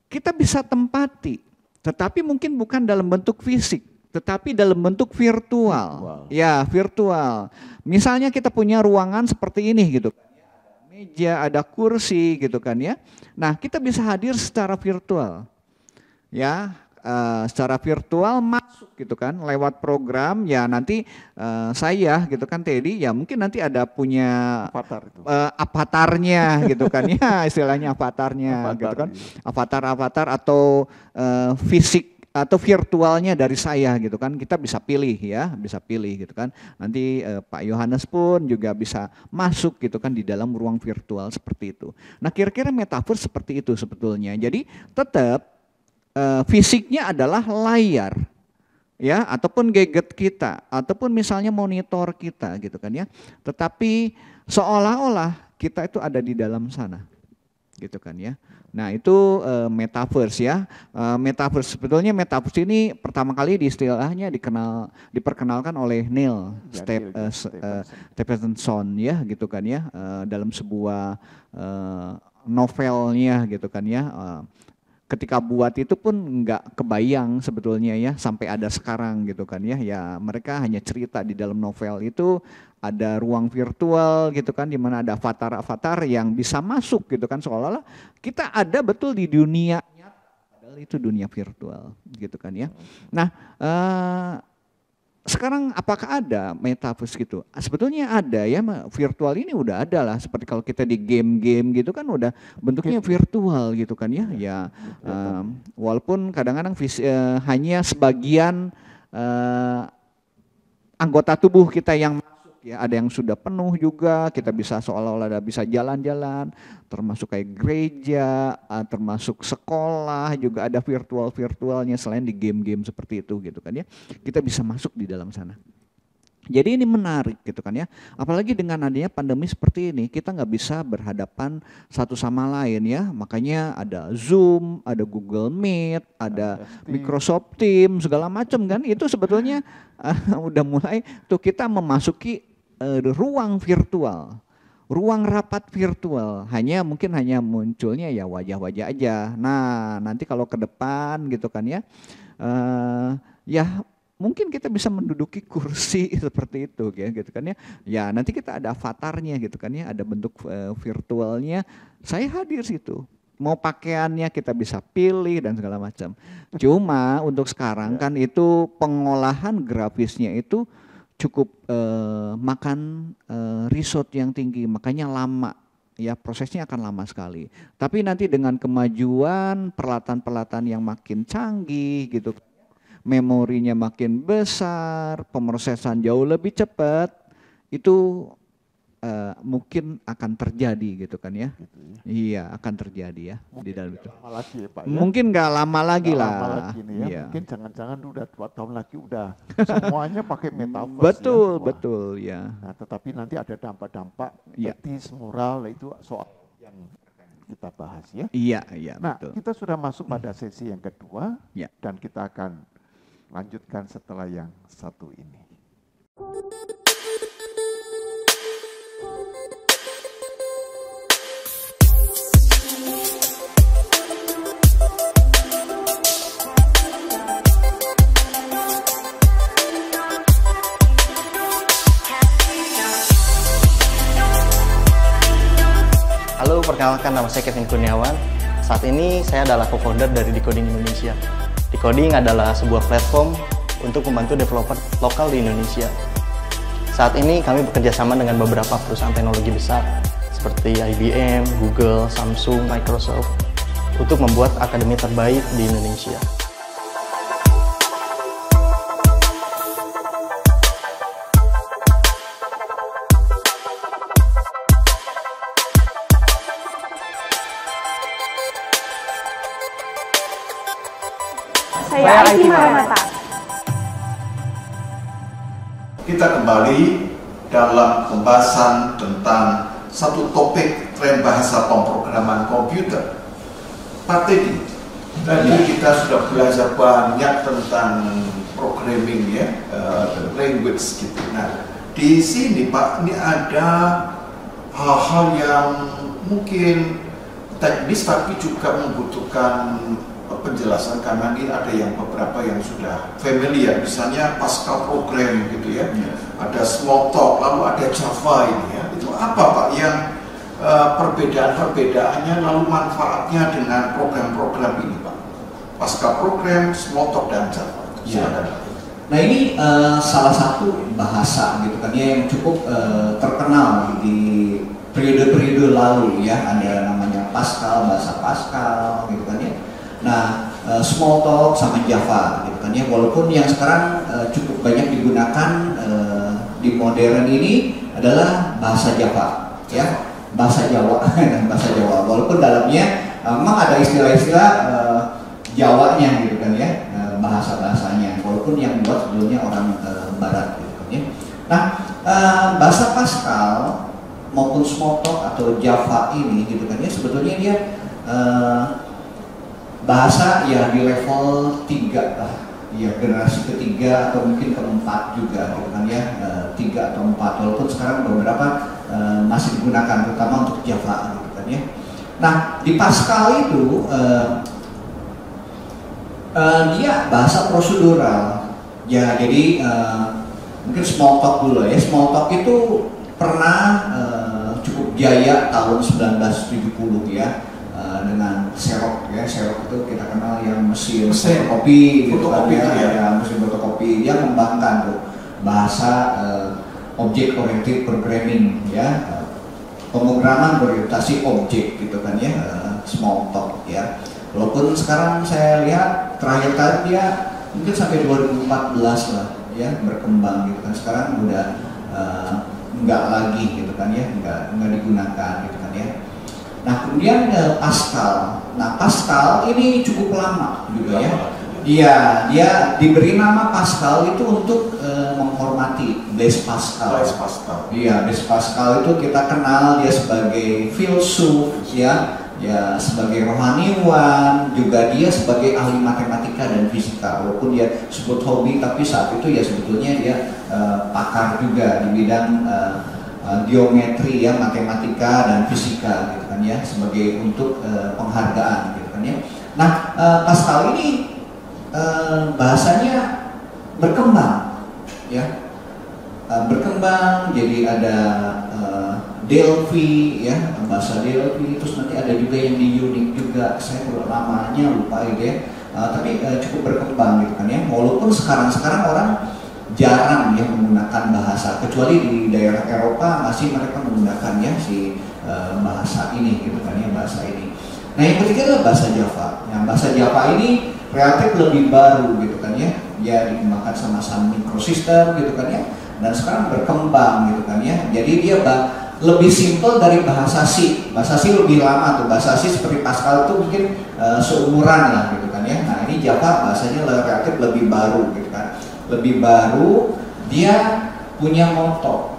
Kita bisa tempati, tetapi mungkin bukan dalam bentuk fisik, tetapi dalam bentuk virtual. Ya, virtual. Misalnya kita punya ruangan seperti ini gitu. Ada meja, ada kursi gitu kan ya. Nah, kita bisa hadir secara virtual. Ya, secara virtual masuk gitu kan lewat program ya, nanti saya gitu kan Teddy ya mungkin nanti ada punya avatarnya gitu kan ya, istilahnya avatarnya gitu kan. Avatar atau fisik atau virtualnya dari saya gitu kan, kita bisa pilih ya, bisa pilih gitu kan. Nanti Pak Yohanes pun juga bisa masuk gitu kan di dalam ruang virtual seperti itu. Nah, kira-kira Metaverse seperti itu sebetulnya. Jadi tetap fisiknya adalah layar ya, ataupun gadget kita, ataupun misalnya monitor kita gitu kan ya. Tetapi seolah-olah kita itu ada di dalam sana gitu kan ya. Nah, itu Metaverse ya. Metaverse sebetulnya Metaverse ini pertama kali diperkenalkan oleh Neil Stephenson ya gitu kan ya, dalam sebuah novelnya gitu kan ya. Ketika buat itu pun nggak kebayang sebetulnya ya sampai ada sekarang gitu kan ya. Ya mereka hanya cerita di dalam novel itu ada ruang virtual gitu kan, di mana ada avatar-avatar yang bisa masuk gitu kan, seolah-olah kita ada betul di dunia nyata, padahal itu dunia virtual gitu kan ya. Nah, sekarang apakah ada Metaverse gitu? Sebetulnya ada ya, virtual ini udah ada lah, seperti kalau kita di game-game gitu kan udah bentuknya virtual gitu kan ya. Ya walaupun kadang-kadang hanya sebagian anggota tubuh kita yang masuk ya, ada yang sudah penuh juga, kita bisa seolah-olah bisa jalan-jalan, termasuk kayak gereja, termasuk sekolah juga ada virtualnya selain di game-game seperti itu gitu kan ya. Kita bisa masuk di dalam sana. Jadi ini menarik gitu kan ya. Apalagi dengan adanya pandemi seperti ini, kita nggak bisa berhadapan satu sama lain ya. Makanya ada Zoom, ada Google Meet, ada Microsoft Teams, segala macam kan. Itu sebetulnya udah mulai tuh kita memasuki ruang virtual, ruang rapat virtual. Mungkin hanya munculnya ya wajah-wajah aja. Nah, nanti kalau ke depan gitu kan ya, ya mungkin kita bisa menduduki kursi seperti itu gitu kan ya. Ya nanti kita ada avatarnya gitu kan ya, ada bentuk virtualnya. Saya hadir situ. Mau pakaiannya kita bisa pilih dan segala macam. Cuma untuk sekarang kan itu pengolahan grafisnya itu cukup makan resource yang tinggi, makanya lama ya, prosesnya akan lama sekali. Tapi nanti dengan kemajuan peralatan-peralatan yang makin canggih gitu, memorinya makin besar, pemrosesan jauh lebih cepat, itu mungkin akan terjadi gitu kan ya. Gitu ya. Iya, akan terjadi ya mungkin di dalam itu. Lama lagi ya, Pak, ya? Mungkin nggak lama lagi gak lah. Lama lagi nih ya. Iya. Mungkin jangan-jangan udah 2 tahun lagi udah semuanya pakai Metaverse. Betul, ya. Betul ya. Nah, tetapi nanti ada dampak-dampak etis, moral, itu soal yang kita bahas ya. Iya, nah, betul. kita sudah masuk pada sesi yang kedua dan kita akan lanjutkan setelah yang satu ini. Halo, perkenalkan nama saya Kevin Kurniawan. Saat ini saya adalah co-founder dari Decoding Indonesia. Decoding adalah sebuah platform untuk membantu developer lokal di Indonesia. Saat ini kami bekerja sama dengan beberapa perusahaan teknologi besar seperti IBM, Google, Samsung, Microsoft untuk membuat akademi terbaik di Indonesia. Saya IT Maranatha. Kita kembali dalam pembahasan tentang satu topik tren bahasa pemrograman komputer. Pak Teddy, tadi kita sudah belajar banyak tentang programming ya, language gitu. Nah, di sini Pak, ini ada hal-hal yang mungkin teknis tapi juga membutuhkan penjelasan karena ini ada yang beberapa yang sudah familiar, misalnya Pascal program gitu ya, ada Smalltalk, lalu ada Java ini ya. Itu apa Pak yang perbedaan-perbedaannya lalu manfaatnya dengan program-program ini Pak? Pascal program, Smalltalk dan Java. Silakan. Nah ini salah satu bahasa gitu kan ya yang cukup terkenal di periode-periode lalu ya, ada namanya Pascal, bahasa Pascal gitu kan ya. Nah Smalltalk sama Java gitu kan ya, walaupun yang sekarang cukup banyak digunakan di modern ini adalah bahasa Java ya, bahasa Jawa bahasa Jawa, walaupun dalamnya memang ada istilah-istilah Jawanya gitu kan ya, bahasa-bahasanya, walaupun yang buat sebelumnya orang barat gitu kan ya. Nah bahasa Pascal maupun Smalltalk atau Java ini gitu kan ya, sebetulnya dia bahasa ya di level 3 lah ya, generasi ketiga atau mungkin keempat juga gitu kan ya, 3 atau 4, walaupun sekarang beberapa masih digunakan terutama untuk Java gitu kan ya. Nah di Pascal itu dia bahasa prosedural ya, jadi mungkin Smalltalk dulu ya. Smalltalk itu pernah cukup jaya tahun 1970 ya, dengan Xerox ya. Xerox itu kita kenal yang mesin fotokopi gitu kan ya, mesin fotokopi. Dia mengembangkan tuh bahasa object oriented programming ya, pemrograman berorientasi objek gitu kan ya, Smalltalk ya. Walaupun sekarang saya lihat terakhir kali dia mungkin sampai 2014 lah ya berkembang gitu kan, sekarang udah enggak lagi gitu kan ya, enggak digunakan gitu kan ya. Nah kemudian Pascal, nah Pascal ini cukup lama juga ya. Dia diberi nama Pascal itu untuk menghormati Blaise Pascal. Iya, Blaise Pascal itu kita kenal dia sebagai filsuf ya sebagai rohaniwan, juga dia sebagai ahli matematika dan fisika. Walaupun dia sebut hobi, tapi saat itu ya sebetulnya dia pakar juga di bidang geometri ya, matematika dan fisika gitu kan ya, sebagai untuk penghargaan gitu kan ya. Nah Pascal ini bahasanya berkembang ya, berkembang jadi ada Delphi ya, bahasa Delphi, terus nanti ada juga yang di Unix juga, saya namanya lupa gitu ya, tapi cukup berkembang gitu kan ya. Walaupun sekarang orang jarang ya menggunakan bahasa, kecuali di daerah Eropa masih mereka menggunakan ya si bahasa ini gitu kan ya, bahasa ini. Nah yang ketiga adalah bahasa Java. Yang bahasa Java ini relatif lebih baru gitu kan ya, dia dikembangkan sama Sun Microsystem gitu kan ya, dan sekarang berkembang gitu kan ya. Jadi dia lebih simpel dari bahasa C. Bahasa C lebih lama tuh, bahasa C seperti Pascal itu mungkin seumuran lah gitu kan ya. Nah ini Java bahasanya relatif lebih baru gitu kan, lebih baru, dia punya motor.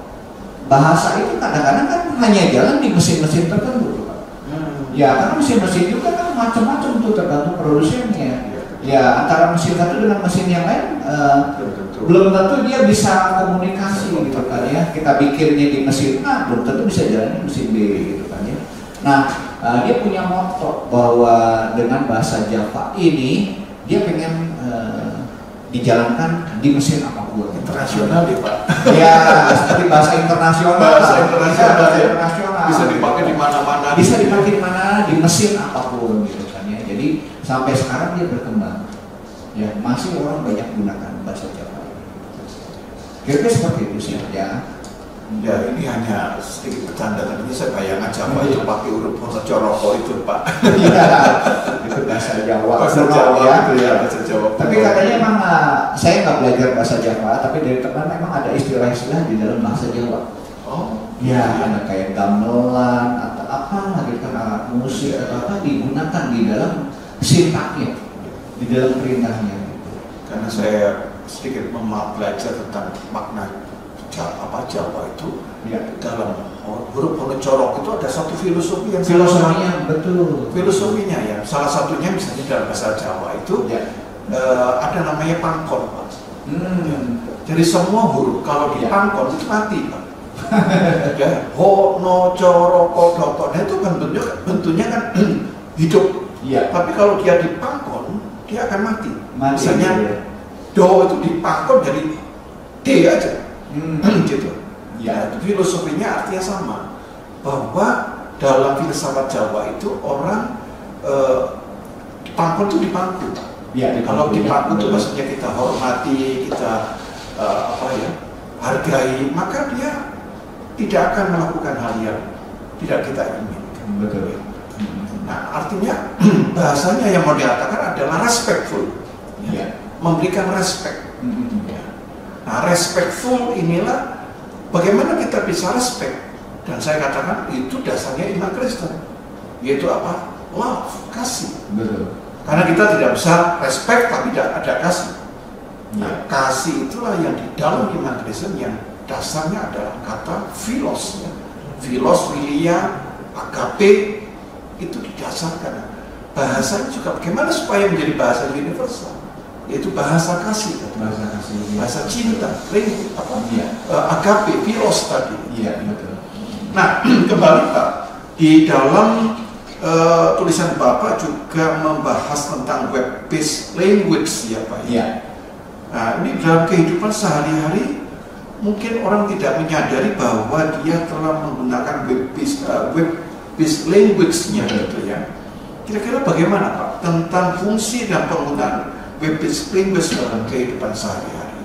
Bahasa itu kadang-kadang kan hanya jalan di mesin-mesin tertentu Pak. Ya karena mesin-mesin juga kan macam-macam tuh, tergantung produsennya. Ya antara mesin satu dengan mesin yang lain belum tentu dia bisa komunikasi gitu kan ya. Kita pikirnya di mesin A belum tentu bisa jalan di mesin B gitu kan ya. Nah dia punya moto bahwa dengan bahasa Java ini dia pengen dijalankan di mesin apapun. Internasional ya Pak. Ya seperti bahasa internasional. Bahasa internasional ya. Internasional. Bisa dipakai di mana-mana. Bisa dipakai di mana, di mesin apapun gitu kan ya. Jadi sampai sekarang dia berkembang. Ya masih orang banyak gunakan bahasa Java. Kira-kira seperti itu sih ya. Ya ini hanya sedikit bercanda, tapi saya bayangkan Java itu pakai huruf Coroko itu Pak. Iya, itu bahasa Jawa. Bahasa Jawa ya. itu ya, bahasa Jawa. Tapi katanya memang saya nggak belajar bahasa Jawa, tapi dari teman memang ada istilah-istilah di dalam bahasa Jawa. Oh, ya ada kayak gamelan atau apa lagi kan alat musik atau apa digunakan di dalam sintaknya, di dalam perintahnya. karena saya sedikit belajar tentang makna Jawa itu dalam huruf monocorok itu ada satu filosofi yang filosofinya ya, salah satunya misalnya dalam bahasa Jawa itu ada namanya pangkon, Pak. Jadi semua huruf kalau dipangkon itu mati, Pak. Ya, ho, no, coro, ko, do, to. Nah itu kan bentuknya kan hidup. Tapi kalau dia dipangkon, dia akan mati. Misalnya do itu dipangkon jadi d aja. Gitu. Ya, itu filosofinya artinya sama, bahwa dalam filsafat Jawa itu orang pangkon itu dipangku. Kalau dipangku itu maksudnya kita hormati, kita hargai, maka dia tidak akan melakukan hal yang tidak kita inginkan. Betul. Nah, artinya bahasanya yang mau dikatakan adalah respectful, memberikan respect. Nah, respectful inilah bagaimana kita bisa respect, dan saya katakan itu dasarnya iman Kristen, yaitu apa? Love, kasih. Betul. Karena kita tidak bisa respect tapi tidak ada kasih. Nah, kasih itulah yang di dalam iman Kristen yang dasarnya adalah kata philos, philos, philia, agape, itu didasarkan. Bahasanya juga bagaimana supaya menjadi bahasa universal, yaitu bahasa kasih, bahasa cinta, agape, philos tadi. Betul. Nah, kembali Pak, di dalam tulisan Bapak juga membahas tentang web-based language ya Pak. Nah, ini dalam kehidupan sehari-hari mungkin orang tidak menyadari bahwa dia telah menggunakan web-based language-nya gitu ya. Kira-kira bagaimana Pak tentang fungsi dan penggunaan web-based language dalam kehidupan sehari-hari?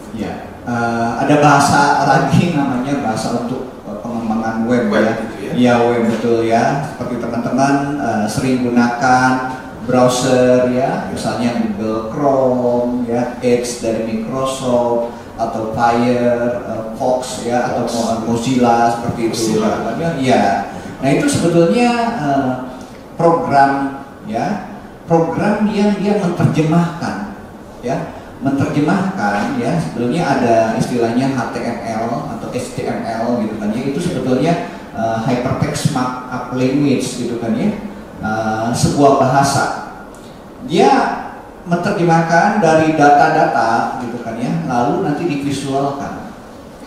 Ada bahasa lagi namanya bahasa untuk pengembangan web gitu ya. Web betul ya. Seperti teman-teman sering gunakan browser ya, misalnya Google Chrome ya, Edge dari Microsoft, atau Firefox ya, atau Mozilla seperti itu. Ya. Nah itu sebetulnya program yang dia menerjemahkan ya, sebetulnya ada istilahnya HTML atau HTML gitu kan ya, itu sebetulnya hypertext markup language gitu kan ya, sebuah bahasa dia menerjemahkan dari data-data gitu kan ya, lalu nanti divisualkan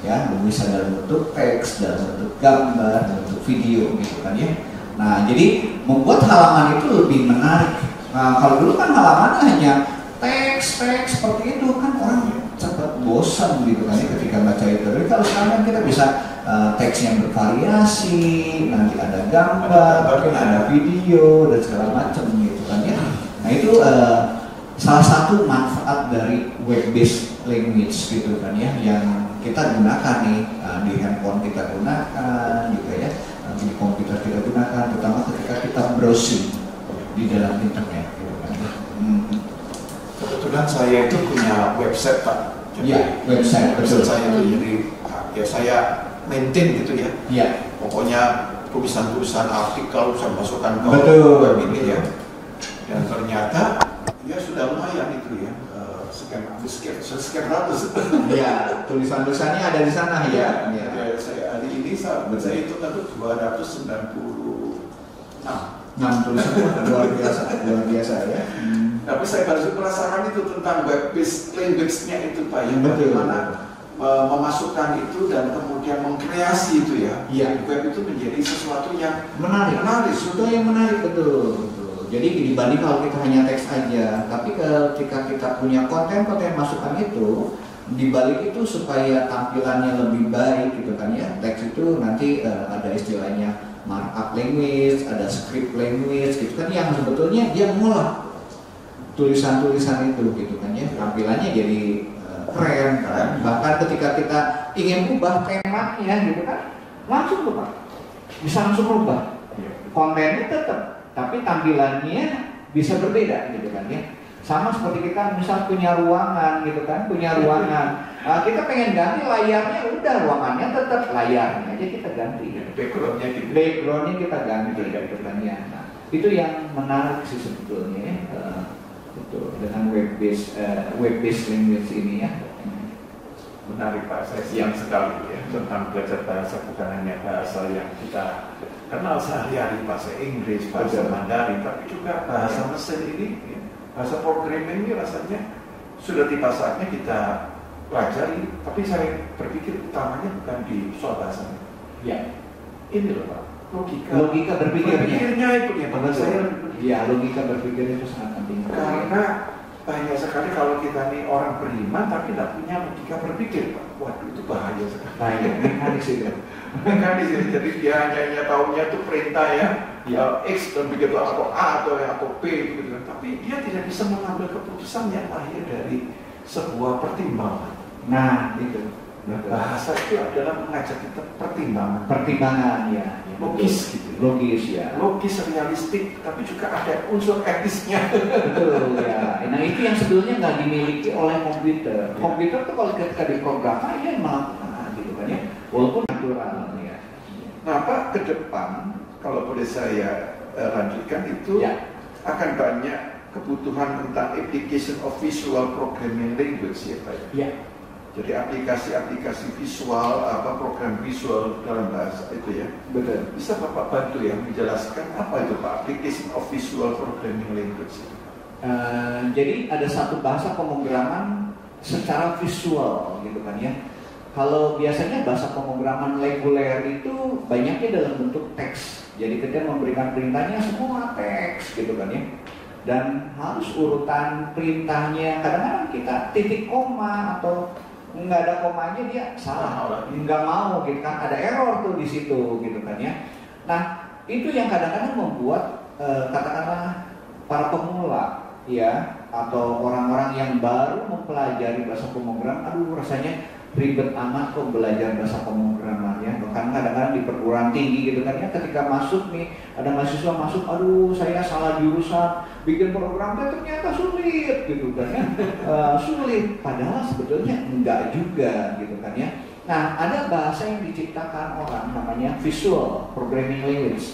ya, bisa dalam bentuk teks, dalam bentuk gambar, dalam bentuk video gitu kan ya. Nah jadi membuat halaman itu lebih menarik. Nah kalau dulu kan halamannya hanya teks seperti itu kan orang cepat bosan gitu kan ya ketika baca itu. Tapi kalau sekarang kita bisa teks yang bervariasi, nanti ada gambar, ada video dan segala macam gitu kan ya. Nah itu salah satu manfaat dari web-based language gitu kan ya, yang kita gunakan nih di handphone kita gunakan gitu ya, di komputer kita gunakan, terutama ketika kita browsing di dalam internet gitu kan. Kebetulan saya itu punya website Pak. Website saya itu jadi ya saya maintain gitu ya. Pokoknya tulisan-tulisan artikel saya masukkan ke web ini ya. Dan ternyata ya sudah lumayan itu ya, sekian ratus. Tulisan-tulisannya ada di sana ya. Saya hari ini saya itu kan 296 tulisan luar biasa ya. Tapi saya baru merasakan itu tentang web-based language-nya itu Pak, yang bagaimana memasukkan itu dan kemudian mengkreasi itu ya. Web itu menjadi sesuatu yang menarik. Sesuatu yang menarik betul. Jadi dibanding kalau kita hanya teks aja, tapi ketika kita punya konten masukan itu, dibalik itu supaya tampilannya lebih baik gitu kan ya. Teks itu nanti ada istilahnya markup language, ada script language gitu kan, yang sebetulnya dia mengolah tulisan-tulisan itu gitu kan ya, tampilannya jadi keren kan. Bahkan ketika kita ingin ubah temanya gitu kan, langsung ubah, bisa langsung ubah, kontennya tetap tapi tampilannya bisa berbeda gitu kan ya. Sama seperti kita misal punya ruangan gitu kan, kita pengen ganti layarnya, udah ruangannya tetap, layarnya aja kita ganti, backgroundnya kita ganti gitu kan ya. Nah, itu yang menarik sih sebetulnya Betul, dengan web-based language ini ya. Menarik Pak, saya siang sekali ya tentang belajar bahasa, bukan hanya bahasa yang kita kenal sehari-hari, bahasa Inggris, bahasa Mandarin, tapi juga bahasa mesin ini, ya. Bahasa programming ini rasanya sudah tiba saatnya kita pelajari, tapi saya berpikir utamanya bukan di soal bahasanya. Ya. Ini loh Pak, logika berpikirnya itu ya Pak, saya ya, logika berpikir itu sangat penting. karena banyak sekali kalau kita nih orang beriman tapi tidak punya logika berpikir Pak. Waduh, itu bahaya sekali. Bahaya, mekanis itu. Mekanis ya, jadi dia hanya tahunya itu perintah ya, X dan begitu atau A atau B begitu, tapi dia tidak bisa mengambil keputusan yang lahir dari sebuah pertimbangan. Nah, itu. Bahasa itu adalah mengajak kita pertimbangan. Pertimbangan ya. Logis gitu. Logis ya. Logis, realistik, tapi juga ada unsur etisnya. Betul ya. Nah itu yang sebetulnya nggak dimiliki oleh komputer. Komputer tuh kalau ketika diprogramkan dia melakukan gitu kan ya, walaupun natural ya. Nah Pak, ke depan kalau boleh saya lanjutkan itu akan banyak kebutuhan tentang application of visual programming language ya Pak. Ya. Jadi aplikasi-aplikasi visual, program visual dalam bahasa itu ya. Betul. Bisa Bapak bantu ya menjelaskan apa itu Pak application of visual programming language itu? Jadi ada satu bahasa pemrograman secara visual gitu kan ya. Kalau biasanya bahasa pemrograman reguler itu banyaknya dalam bentuk teks. Jadi kita memberikan perintahnya semua teks gitu kan ya. Dan harus urutan perintahnya. Kadang-kadang kita titik koma atau nggak ada komanya dia salah, nggak mau gitu kan, ada error tuh di situ gitu kan ya. Nah itu yang kadang-kadang membuat katakanlah para pemula ya atau orang-orang yang baru mempelajari bahasa pemrograman, aduh rasanya ribet amat kok belajar bahasa pemrograman ya. Bahkan kadang-kadang di perguruan tinggi gitu kan ya, ketika masuk nih ada mahasiswa masuk, aduh saya salah jurusan, bikin program ternyata sulit gitu kan ya. Sulit, padahal sebetulnya enggak juga gitu kan ya. Nah ada bahasa yang diciptakan orang namanya visual programming language.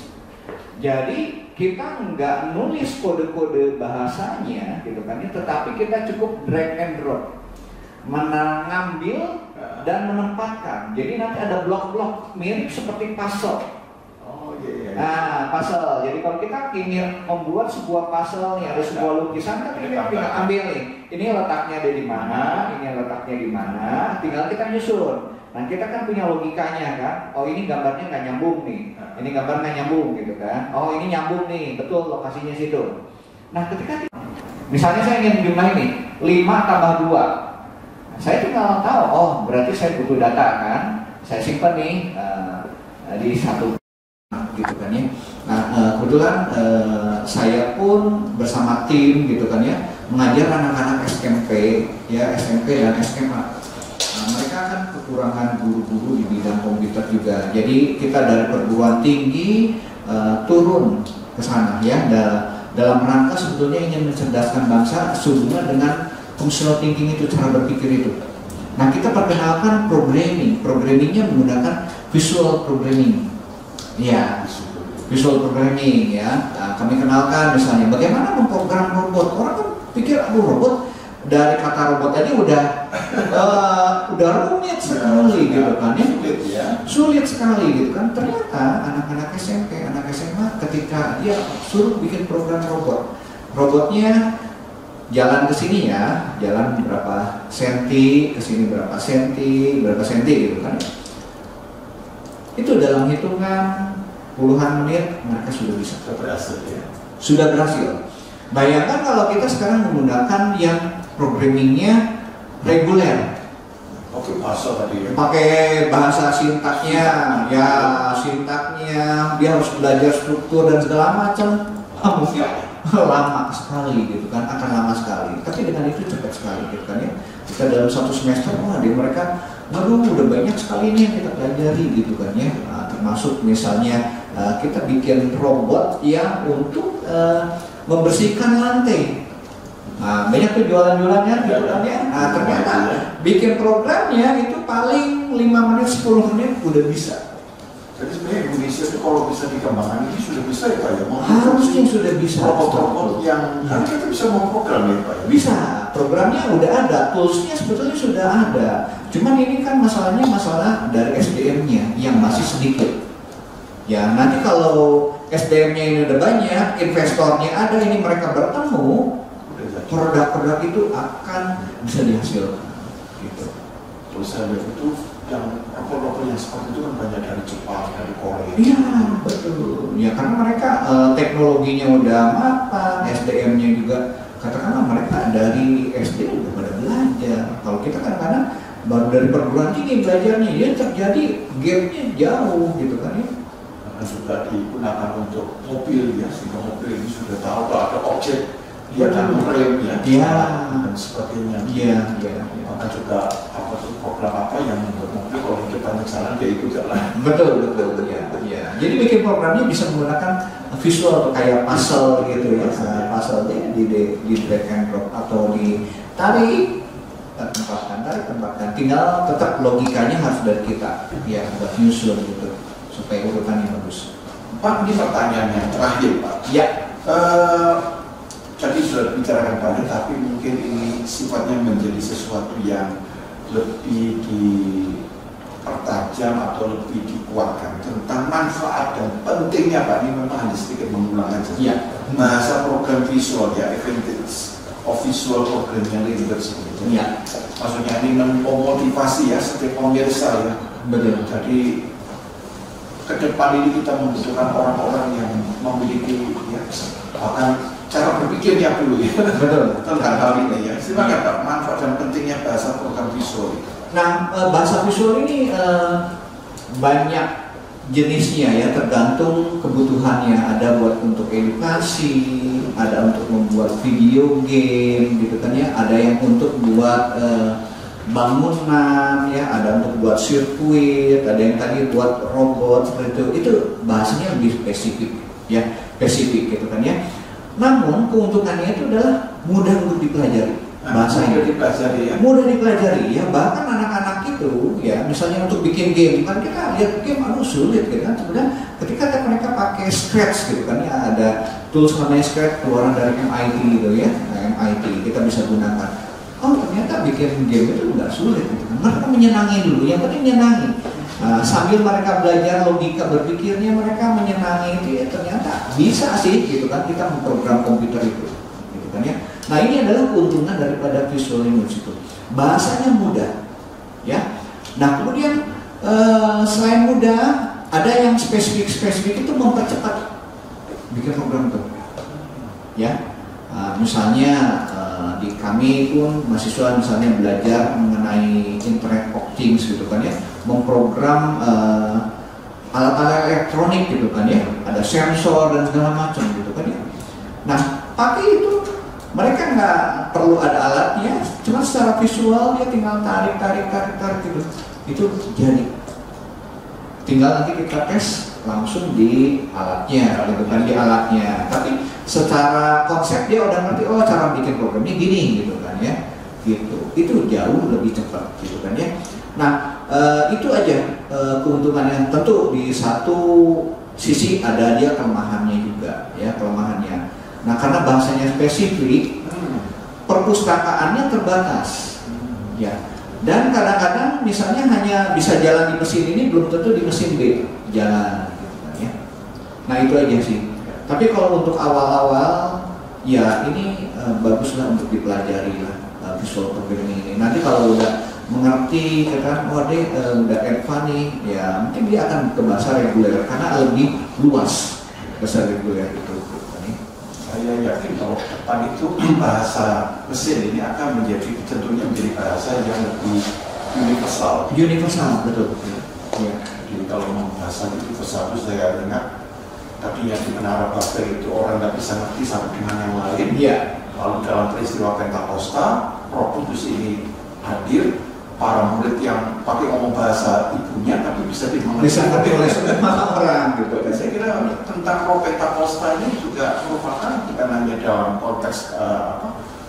Jadi kita nggak nulis kode-kode bahasanya gitu kan ya, tetapi kita cukup drag and drop, mengambil dan menempatkan. Jadi nanti ada blok-blok mirip seperti puzzle. Oh iya. Nah, puzzle. Jadi kalau kita ingin membuat sebuah puzzle yang ada sebuah lukisan, kan kita ambil nih. Ini letaknya ada di mana, ini letaknya di mana, tinggal kita nyusun. Nah, kita kan punya logikanya kan. Oh, ini gambarnya nggak nyambung nih. Ini gambar nggak nyambung gitu kan. Oh, ini nyambung nih, betul lokasinya situ. Nah, ketika misalnya saya ingin jumlah ini 5 tambah 2. Saya tinggal tahu, oh berarti saya butuh data kan, saya simpan nih di satu gitu kan ya. Nah kebetulan saya pun bersama tim gitu kan ya, mengajar anak-anak SMP ya, SMP dan SMA. Mereka kan kekurangan guru-guru di bidang komputer juga, jadi kita dari perguruan tinggi turun ke sana ya, dalam rangka sebetulnya ingin mencerdaskan bangsa sehubungan dengan functional thinking itu, cara berpikir itu. Nah kita perkenalkan programmingnya menggunakan visual programming. Ya, visual programming ya. Nah, kami kenalkan misalnya bagaimana memprogram robot. Orang kan pikir robot dari kata robot tadi udah rumit sekali gitu kan ya. Sulit sekali gitu kan. Ternyata anak-anak SMP, anak SMA ketika dia suruh bikin program robotnya jalan ke sini ya, jalan berapa senti, ke sini berapa senti gitu kan. Itu dalam hitungan puluhan menit mereka sudah bisa. Sudah berhasil. Bayangkan kalau kita sekarang menggunakan yang programmingnya reguler. Oke, bahasa tadi ya. Pakai bahasa sintaknya, dia harus belajar struktur dan segala macam. Mungkin lama sekali gitu kan, akan lama sekali. Tapi dengan itu cepat sekali gitu kan ya. Kita dalam satu semester, mereka, udah banyak sekali nih yang kita pelajari gitu kan ya. Nah, termasuk misalnya kita bikin robot yang untuk membersihkan lantai. Nah, banyak tuh jualan-jualannya gitu kan ya. Nah, ternyata bikin programnya itu paling 5 menit 10 menit udah bisa. Jadi sebenarnya Indonesia itu kalau bisa dikembangkan ini sudah bisa ya Pak ya? Harusnya sudah bisa. Robot-robot yang kan kita bisa memprogram ya Pak ya? Bisa, programnya udah ada, toolsnya sebetulnya sudah ada. Cuman ini kan masalahnya masalah dari SDM-nya yang masih sedikit. Ya nanti kalau SDM-nya ini udah banyak, investornya ada, ini mereka bertemu, produk-produk itu akan bisa dihasilkan. Gitu. Terus saya lihat itu yang robot-robot yang seperti itu kan banyak dari Jepang, dari Korea. Iya betul. Ya karena mereka teknologinya udah matang, SDM-nya juga katakanlah mereka dari SD udah pada belajar. Kalau kita kadang-kadang baru dari perguruan tinggi belajarnya, ya terjadi gap-nya jauh gitu kan ya. Karena juga digunakan untuk mobil ya, sehingga mobil ini sudah tahu kalau ada objek dia akan merem ya, dan sebagainya. Iya. Maka juga apa tuh program apa yang membuat mobil kalau kita jalan dia ikut jalan. Betul ya. Jadi bikin programnya bisa menggunakan visual atau kayak puzzle gitu ya. Puzzle di drag and drop atau ditarik tempatkan. Tinggal tetap logikanya harus dari kita ya buat nyusun gitu supaya urutannya bagus. Pak, ini pertanyaan yang terakhir Pak. Ya. Jadi sudah dibicarakan banyak, tapi mungkin ini sifatnya menjadi sesuatu yang lebih dipertajam atau lebih dikuatkan tentang manfaat dan pentingnya Pak. Ini memang hanya sedikit mengulang saja. Ya. Bahasa program visual ya, advantage of visual programming language. Ya. Maksudnya ini memotivasi ya setiap pemirsa ya. Betul. Jadi ke depan ini kita membutuhkan orang-orang yang memiliki ya, bahkan cara berpikirnya dulu ya. Betul. Tentang hal ini ya. Silakan Pak, manfaat dan pentingnya bahasa program visual. Nah, bahasa visual ini banyak jenisnya ya, tergantung kebutuhannya. Ada buat untuk edukasi, ada untuk membuat video game gitu kan ya, ada yang untuk buat bangunan ya, ada untuk buat sirkuit, ada yang tadi buat robot seperti itu. Itu bahasanya lebih spesifik ya, spesifik gitu kan ya. Namun keuntungannya itu adalah mudah untuk dipelajari. Bahasanya mudah dipelajari ya, bahkan anak-anak itu ya, misalnya untuk bikin game kan kita lihat game sulit gitu kan. Kemudian ketika mereka pakai Scratch gitu kan ya, ada tools namanya Scratch keluaran dari MIT gitu ya, MIT kita bisa gunakan. Oh ternyata bikin game itu nggak sulit gitu kan. Mereka menyenangi dulu, yang penting menyenangi. Sambil mereka belajar logika berpikirnya, mereka menyenangi itu ya, ternyata bisa sih gitu kan kita memprogram komputer itu gitu kan ya. Nah ini adalah keuntungan daripada visual language itu, bahasanya mudah ya. Nah kemudian selain mudah, ada yang spesifik itu mempercepat bikin program itu ya. Misalnya di kami pun mahasiswa misalnya belajar mengenai Internet of Things gitu kan ya, memprogram alat-alat elektronik gitu kan ya, ada sensor dan segala macam gitu kan ya. Nah pakai itu mereka nggak perlu ada alatnya, cuma secara visual dia tinggal tarik gitu, itu jadi. Tinggal nanti kita tes langsung di alatnya, gitu kan, di alatnya. Tapi secara konsep dia udah ngerti, oh cara bikin programnya gini, gitu kan ya, gitu. Itu jauh lebih cepat, gitu kan ya. Nah, itu aja keuntungannya. Tentu di satu sisi ada dia kelemahannya juga, ya kelemahannya. Nah, karena bahasanya spesifik, perpustakaannya terbatas, ya. Dan kadang-kadang misalnya hanya bisa jalan di mesin ini, belum tentu di mesin B jalan gitu kan ya. Nah itu aja sih. Tapi kalau untuk awal-awal ya ini baguslah untuk dipelajari lah visual programming ini. Nanti kalau udah mengerti kan, oh deh udah advance nih ya, mungkin dia akan ke bahasa reguler karena lebih luas bahasa reguler itu. Saya yakin kalau depan itu bahasa mesin ini akan menjadi tentunya menjadi bahasa yang lebih universal. Universal, betul. Ya. Jadi kalau bahasa universal itu saya dengar tadi yang di Menara Babel itu orang nggak bisa ngerti satu dengan yang lain. Iya. Lalu dalam peristiwa Pentakosta, Roh Kudus ini hadir, para murid yang pakai ngomong bahasa ibunya tapi bisa dimengerti oleh semua orang gitu. Dan saya kira tentang Roh Pentakosta ini juga merupakan bukan hanya dalam konteks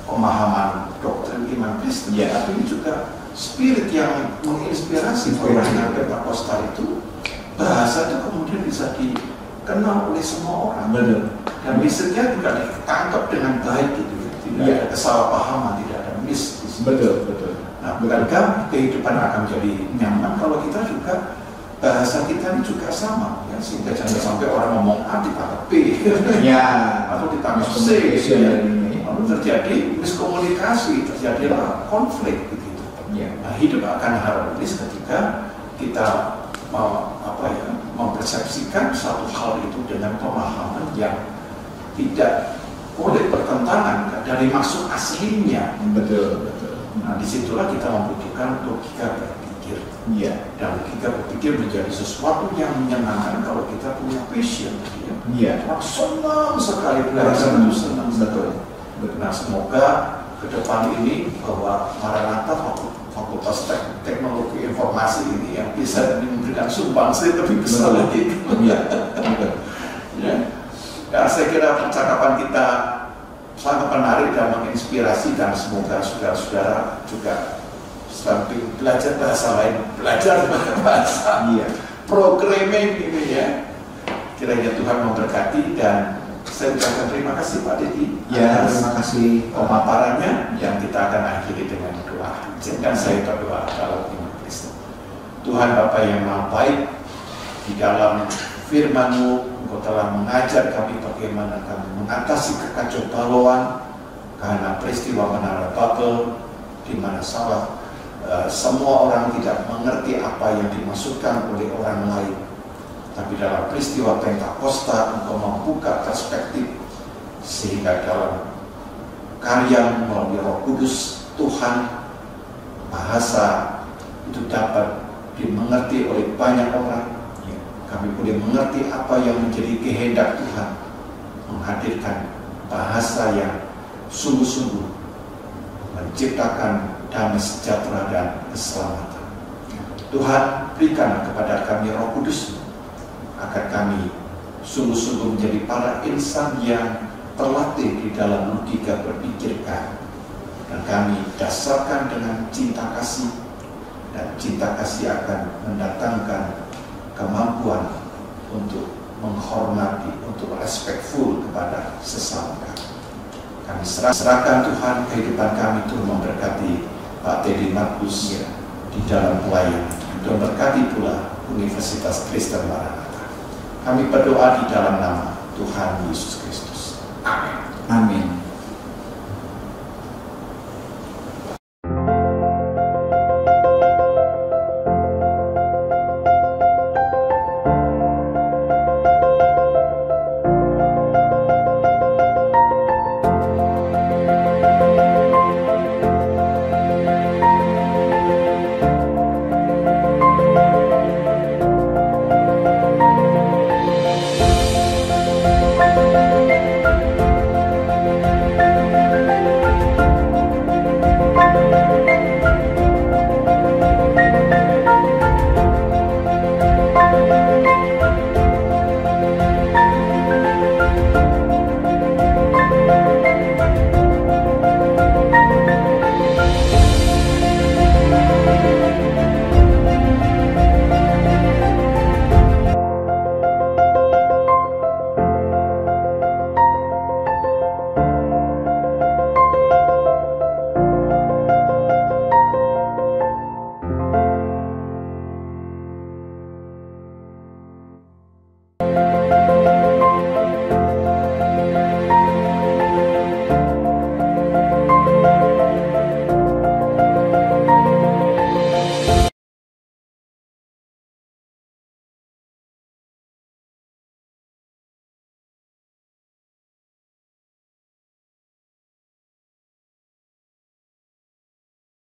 pemahaman doktrin iman Kristen, ya, tapi ini juga spirit yang menginspirasi orang Pentakosta itu bahasa itu kemudian bisa dikenal oleh semua orang. Betul. Dan message-nya juga ditangkap dengan baik gitu. Tidak ada kesalahpahaman, tidak ada miss. Betul, betul. Nah, bukankah kehidupan akan jadi nyaman kalau kita juga bahasa kita ini juga sama, ya, sehingga jangan sampai orang ngomong A ditangkap B, Ya. atau ditangkap C, ya. Lalu terjadi miskomunikasi, terjadilah konflik begitu. Ya. Nah, hidup akan harmonis ketika kita mempersepsikan satu hal itu dengan pemahaman yang tidak boleh bertentangan dari maksud aslinya. Betul, betul. Nah, disitulah kita membutuhkan logika berpikir. Iya. Dan logika berpikir menjadi sesuatu yang menyenangkan kalau kita punya passion. Ya. Iya. Orang senang sekali belajar itu senang. Betul. Nah, semoga ke depan ini bahwa Maranatha Fakultas Teknologi Informasi ini yang bisa memberikan sumbangsi lebih besar lagi. Iya. Betul. Ya. Ya, saya kira percakapan kita sangat menarik dan menginspirasi, dan semoga saudara-saudara juga samping belajar bahasa lain, belajar bahasa programming ini ya. Kiranya Tuhan memberkati, dan saya ucapkan terima kasih Pak Dedi. Ya, terima kasih pemaparannya yang kita akan akhiri dengan doa. Izinkan saya berdoa dalam iman Kristus. Tuhan Bapa yang Maha Baik, di dalam firman-Mu Engkau telah mengajar kami bagaimana kami mengatasi kekacau balauan karena peristiwa Menara Babel, di mana semua orang tidak mengerti apa yang dimaksudkan oleh orang lain. Tapi dalam peristiwa Pentakosta Engkau membuka perspektif, sehingga dalam karya melalui Roh Kudus Tuhan, bahasa itu dapat dimengerti oleh banyak orang. Kami boleh mengerti apa yang menjadi kehendak Tuhan, menghadirkan bahasa yang sungguh-sungguh menciptakan damai sejahtera dan keselamatan. Tuhan, berikan kepada kami Roh Kudus, agar kami sungguh-sungguh menjadi para insan yang terlatih di dalam logika berpikir kami, dan kami dasarkan dengan cinta kasih, dan cinta kasih akan mendatangkan kemampuan untuk menghormati, untuk respectful kepada sesama kami. Kami serahkan Tuhan kehidupan kami, Tuhan memberkati Pak Teddy Markus di dalam pelayanan, dan berkati pula Universitas Kristen Maranatha. Kami berdoa di dalam nama Tuhan Yesus Kristus. Amin. Amin.